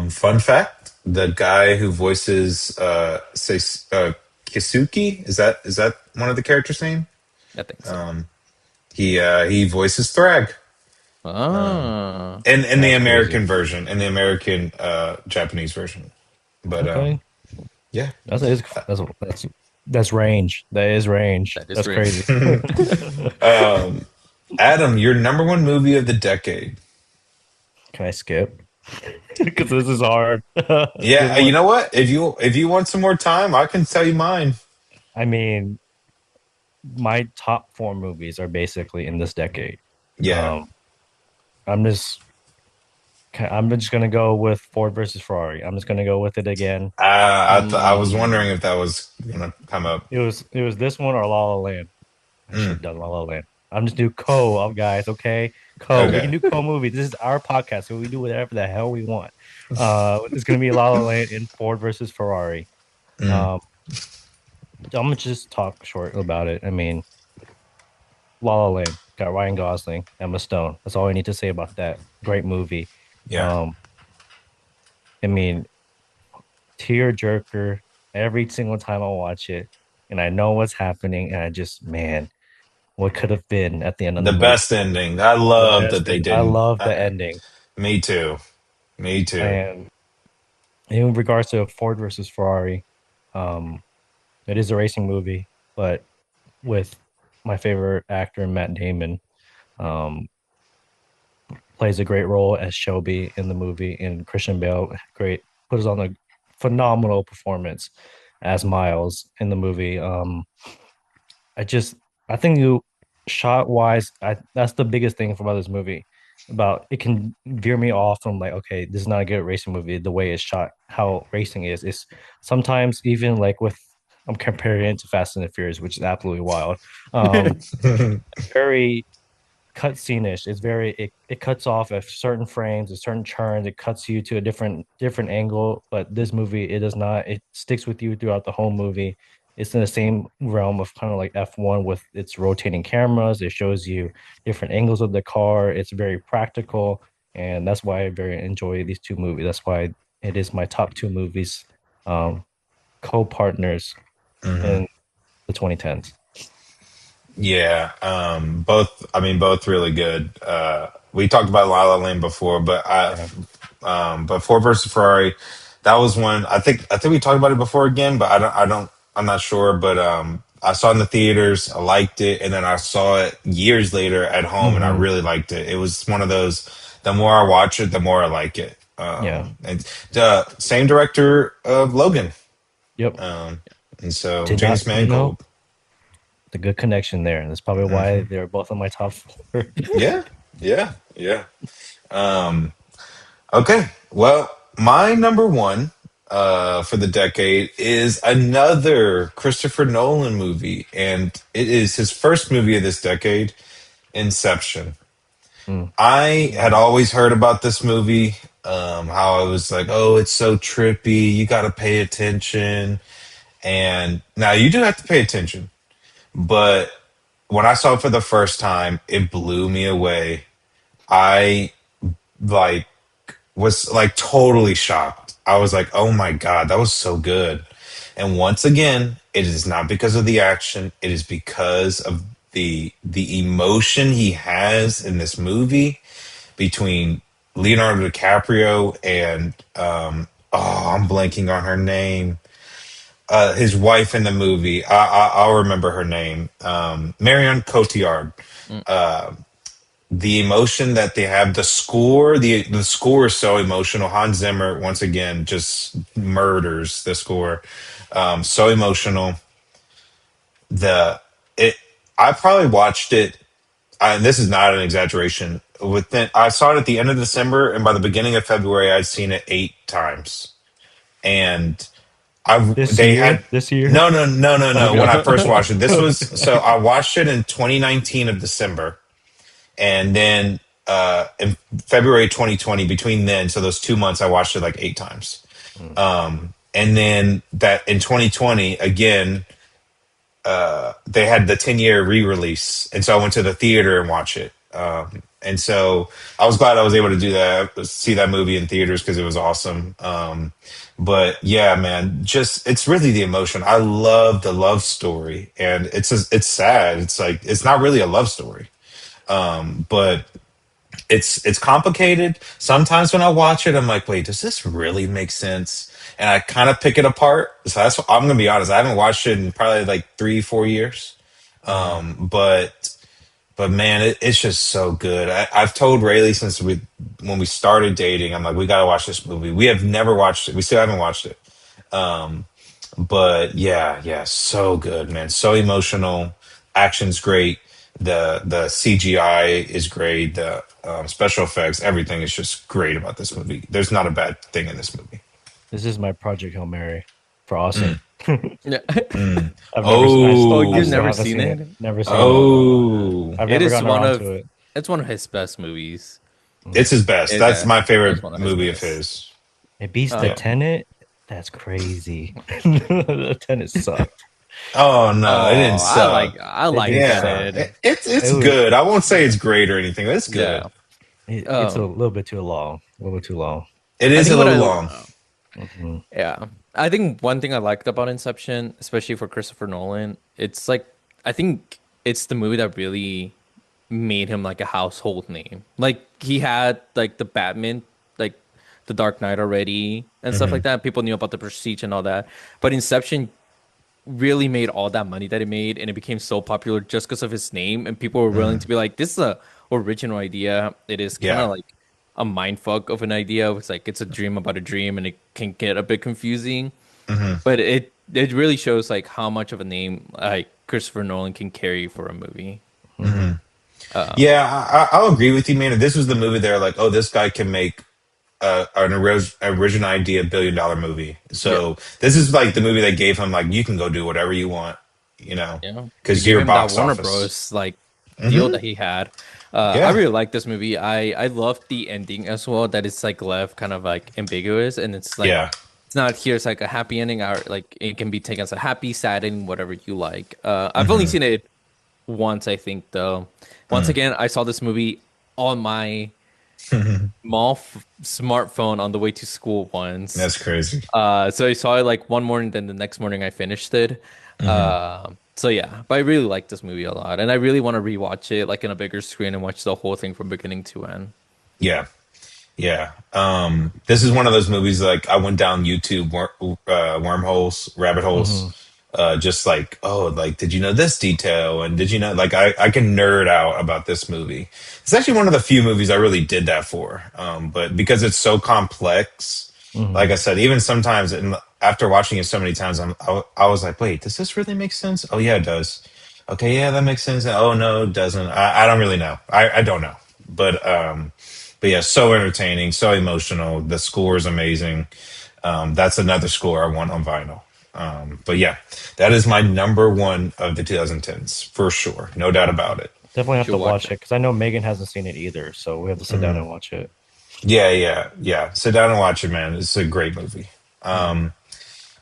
Fun fact: the guy who voices say Kisuki is that one of the characters' name? I think so. Um, he voices Thrag. Ah, In the That's crazy. American version, in the American Japanese version. But Okay, yeah. that's that's that's range. That is range. that is That's range. crazy. um, Adam, your number one movie of the decade. Can I skip? Because this is hard. This Yeah, you one, know what? If you want some more time, I can tell you mine. I mean, my top four movies are basically in this decade. Yeah, Um, I'm just I'm just gonna go with Ford versus Ferrari. I'm just gonna go with it again. I was wondering Mm, if that was gonna come up. It was this one or La La Land. I should Mm, have done La La Land. I'm just do co guys, okay? Co. We can okay. do co movies. This is our podcast, so we do whatever the hell we want. It's gonna be La La Land and Ford versus Ferrari. Mm, Um, I'm gonna just talk short about it. I mean, La La Land got Ryan Gosling, Emma Stone. That's all I need to say about that. Great movie. yeah. Um, I mean, tear jerker every single time I watch it, and I know what's happening, and I just man, what could have been at the end of the The movie. best ending. I The love best that they thing. I didn't. love the ending. Me too. Me too. And in regards to Ford versus Ferrari, um, it is a racing movie, but with my favorite actor, Matt Damon, um, plays a great role as Shelby in the movie, and Christian Bale great puts on a phenomenal performance as Miles in the movie. I just I think you shot wise, I that's the biggest thing about this movie. About it can veer me off from like, okay, this is not a good racing movie. The way it's shot, how racing is sometimes even like with I'm comparing it to Fast and the Furious, which is absolutely wild. Um, very cutscene-ish. It's very it cuts off at certain frames, at certain turns. It cuts you to a different angle. But this movie, it does not. It sticks with you throughout the whole movie. It's in the same realm of kind of like F1 with its rotating cameras. It shows you different angles of the car. It's very practical, and that's why I very enjoy these two movies. That's why it is my top two movies, um, co-partners Mhm. in the 2010s. Yeah, both. I mean, both really good. We talked about La La Land before, Yeah. but Ford versus Ferrari, that was one. I think we talked about it before again, but I'm not sure. But I saw it in the theaters. I liked it, and then I saw it years later at home, and I hmm really liked it. It was one of those. the more I watch it, the more I like it. Yeah. And the same director of Logan, Yep. um, and so Did not, James Mangold. the good connection there. And that's probably why Hmm. they're both on my top four. Yeah, yeah, yeah. Okay, well, my number one for the decade is another Christopher Nolan movie, and it is his first movie of this decade, Inception. Mm. I had always heard about this movie, how I was like, oh, it's so trippy, you got to pay attention. And now you do have to pay attention, but when I saw it for the first time, it blew me away. I like was like totally shocked. I was like, "Oh my god, that was so good." And once again, it is not because of the action, it is because of the emotion he has in this movie between Leonardo DiCaprio and oh, I'm blanking on her name. His wife in the movie. I'll remember her name. Marion Cotillard. Mm. The emotion that they have, the score is so emotional. Hans Zimmer once again just murders the score. So emotional. The it I probably watched it, and this is not an exaggeration. Within I saw it at the end of December, and by the beginning of February, I'd seen it 8 times. And I This they year, had this year. no. Okay. When I first watched it, this was so I watched it in 2019 of December, and then in February 2020, between then, so those 2 months, I watched it like 8 times. Mm. And then that in 2020 again, they had the 10-year re-release, and so I went to the theater and watched it. And so I was glad I was able to do that, see that movie in theaters because it was awesome. But yeah, man, just it's really the emotion. I love the love story, and it's sad. It's like it's not really a love story, but it's complicated. Sometimes when I watch it, I'm like, wait, does this really make sense? And I kind of pick it apart. So that's I'm gonna be honest. I haven't watched it in probably like 3 4 years. Mhm. But man, it's just so good. I've told Rayleigh since when we started dating, I'm like, we gotta watch this movie. We have never watched it. We still haven't watched it. But yeah, so good, man. So emotional. Action's great. The CGI is great. The special effects, everything is just great about this movie. There's not a bad thing in this movie. This is my Project Hail Mary for Mm, Austin. Yeah. mm. I've never, Oh, I you've Oh, still never haven't seen seen it. it? Never seen it. Oh man, oh. I've it never is gotten one around of to it. it's one of his best movies. Mm. It's his best. It, That's uh, my it's favorite one of his movie of best. his. It beats the Oh, Yeah. Tenet. That's crazy. The Tenet sucked. Oh no, it didn't oh, suck. I It like did Yeah, suck. Tenet. it's It was. good. I won't say it's great or anything. But it's Yeah. good. It's a Um, little bit too long. A little bit too long. It I is a think what little I long. Mhm. yeah, I think one thing I liked about Inception, especially for Christopher Nolan, it's like I think it's the movie that really made him like a household name. Like he had like the Batman, like the Dark Knight already and stuff Hmm. like that. People knew about the Prestige and all that, but Inception really made all that money that it made, and it became so popular just because of his name, and people were willing to Hmm. be like, "This is a original idea." It is kind of Yeah. like a mind fuck of an idea. It's like it's a dream about a dream, and it can get a bit confusing. Hmm. But it really shows like how much of a name like Christopher Nolan can carry for a movie. Hmm. Mhm. Yeah, I'll agree with you, man. If this was the movie, they're like, oh, this guy can make original idea $1 billion movie. Yeah, So this is like the movie that gave him like, you can go do whatever you want, yeah. It because gave you're him that box Warner office. Bros. Like deal Hmm. that he had. I Yeah, really like this movie. I loved the ending as well. That it's like left kind of like ambiguous, and it's like yeah. it's not here's like a happy ending, or like it can be taken as a happy, sad ending, whatever you like. I've only Hmm. seen it once, I think, though. Once Mm. again, I saw this movie on my smartphone on the way to school once. That's crazy. So I saw it like one morning, then the next morning I finished it. Hmm. So yeah, but I really like this movie a lot, and I really want to rewatch it like in a bigger screen and watch the whole thing from beginning to end. Yeah, yeah. This is one of those movies like I went down YouTube wormholes, rabbit holes, Mhm. Just like, oh, like, did you know this detail? And did you know, like, I can nerd out about this movie. It's actually one of the few movies I really did that for. But because it's so complex, like Mhm. I said, even sometimes after watching it so many times, I was like, wait, does this really make sense? Oh, yeah, it does. Okay, yeah, that makes sense. Oh, no, it doesn't. I don't really know. I don't know. But yeah, so entertaining, so emotional. The score is amazing. That's another score I want on vinyl. But yeah, that is my number one of the 2010s for sure, no doubt about it. Definitely You have should to watch watch it. it because I know Megan hasn't seen it either, so we have to sit down and watch it. Yeah, yeah, yeah. Sit down and watch it, man. It's a great movie. Mhm.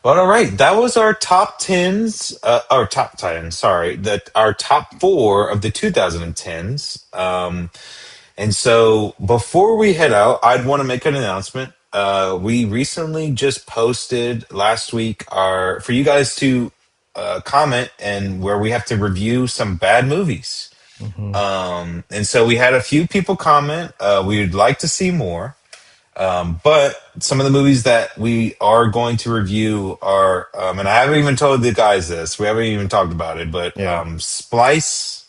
But all right, that was our top tens, our top ten. Sorry, that our top four of the 2010s. And so before we head out, I'd want to make an announcement. We recently just posted last week our for you guys to comment and where we have to review some bad movies. Mhm. And so we had a few people comment. We'd like to see more. But some of the movies that we are going to review are, and I haven't even told the guys this. We haven't even talked about it, but Yeah. Splice.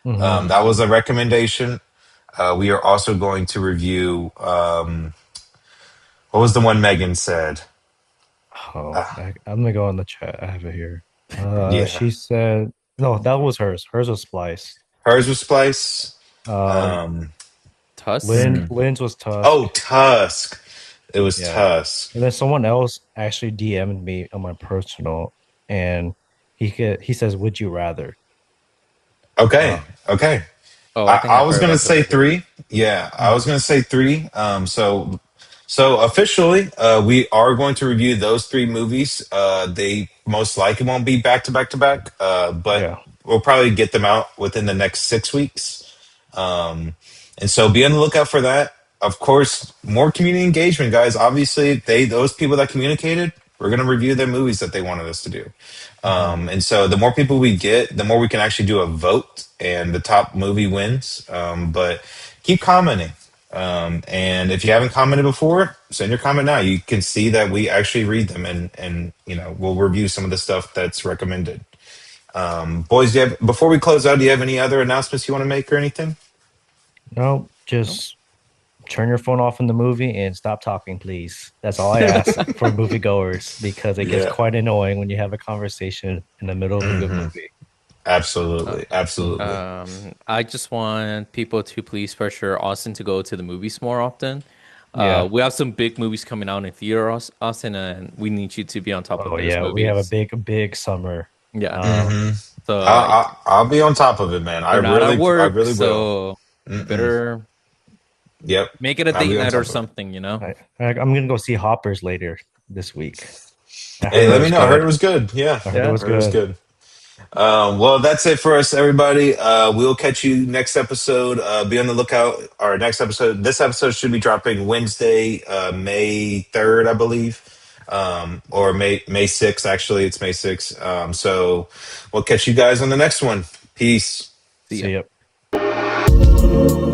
Mhm. That was a recommendation. We are also going to review. What was the one Megan said? Oh, I'm gonna go in the chat. I have it here. Yeah, She said no, that was hers. Hers was Splice. hers was Splice. Uh, Um, Tusk. Lynn's was Tusk. oh, Tusk. It was Yeah. Tusk. And then someone else actually DM'd me on my personal, and he says, "Would you rather?" Okay, Uh, okay. Oh, I think I I've was heard gonna about this say before. three. Yeah, I was mm, gonna say three. So officially, we are going to review those three movies. They most likely won't be back to back to back, but yeah. we'll probably get them out within the next 6 weeks. And so be on the lookout for that. Of course, more community engagement, guys. Obviously, those people that communicated, we're going to review their movies that they wanted us to do. Mhm. And so the more people we get, the more we can actually do a vote, and the top movie wins. But keep commenting. And if you haven't commented before, send your comment now. You can see that we actually read them, and we'll review some of the stuff that's recommended. Boys, before we close out, do you have any other announcements you want to make or anything? No, No? just turn your phone off in the movie and stop talking, please. That's all I ask for moviegoers because it gets Yeah. quite annoying when you have a conversation in the middle of a good Hmm. movie. Uh, Absolutely. Absolutely. I just want people to please pressure Austin to go to the movies more often. Yeah. We have some big movies coming out in theater, Austin, and we need you to be on top of Oh those yeah, we have a movies. big summer. Yeah. Um, Hmm. So I'll be on top of it, man. you're not at I work, really will. so you Mm-mm. better Yep. make it a I'll date be on night or top of it. something, you know? I'm gonna go see Hoppers later this week. I Hey, heard it let me was know. I heard it good. was good. Yeah. I heard it Yeah. was I heard it was good. good. Well, that's it for us, everybody. We'll catch you next episode. Be on the lookout. Our next episode. This episode should be dropping Wednesday, May 3rd, I believe, or May 6th. Actually, it's May 6th. So we'll catch you guys on the next one. Peace. See ya. See ya.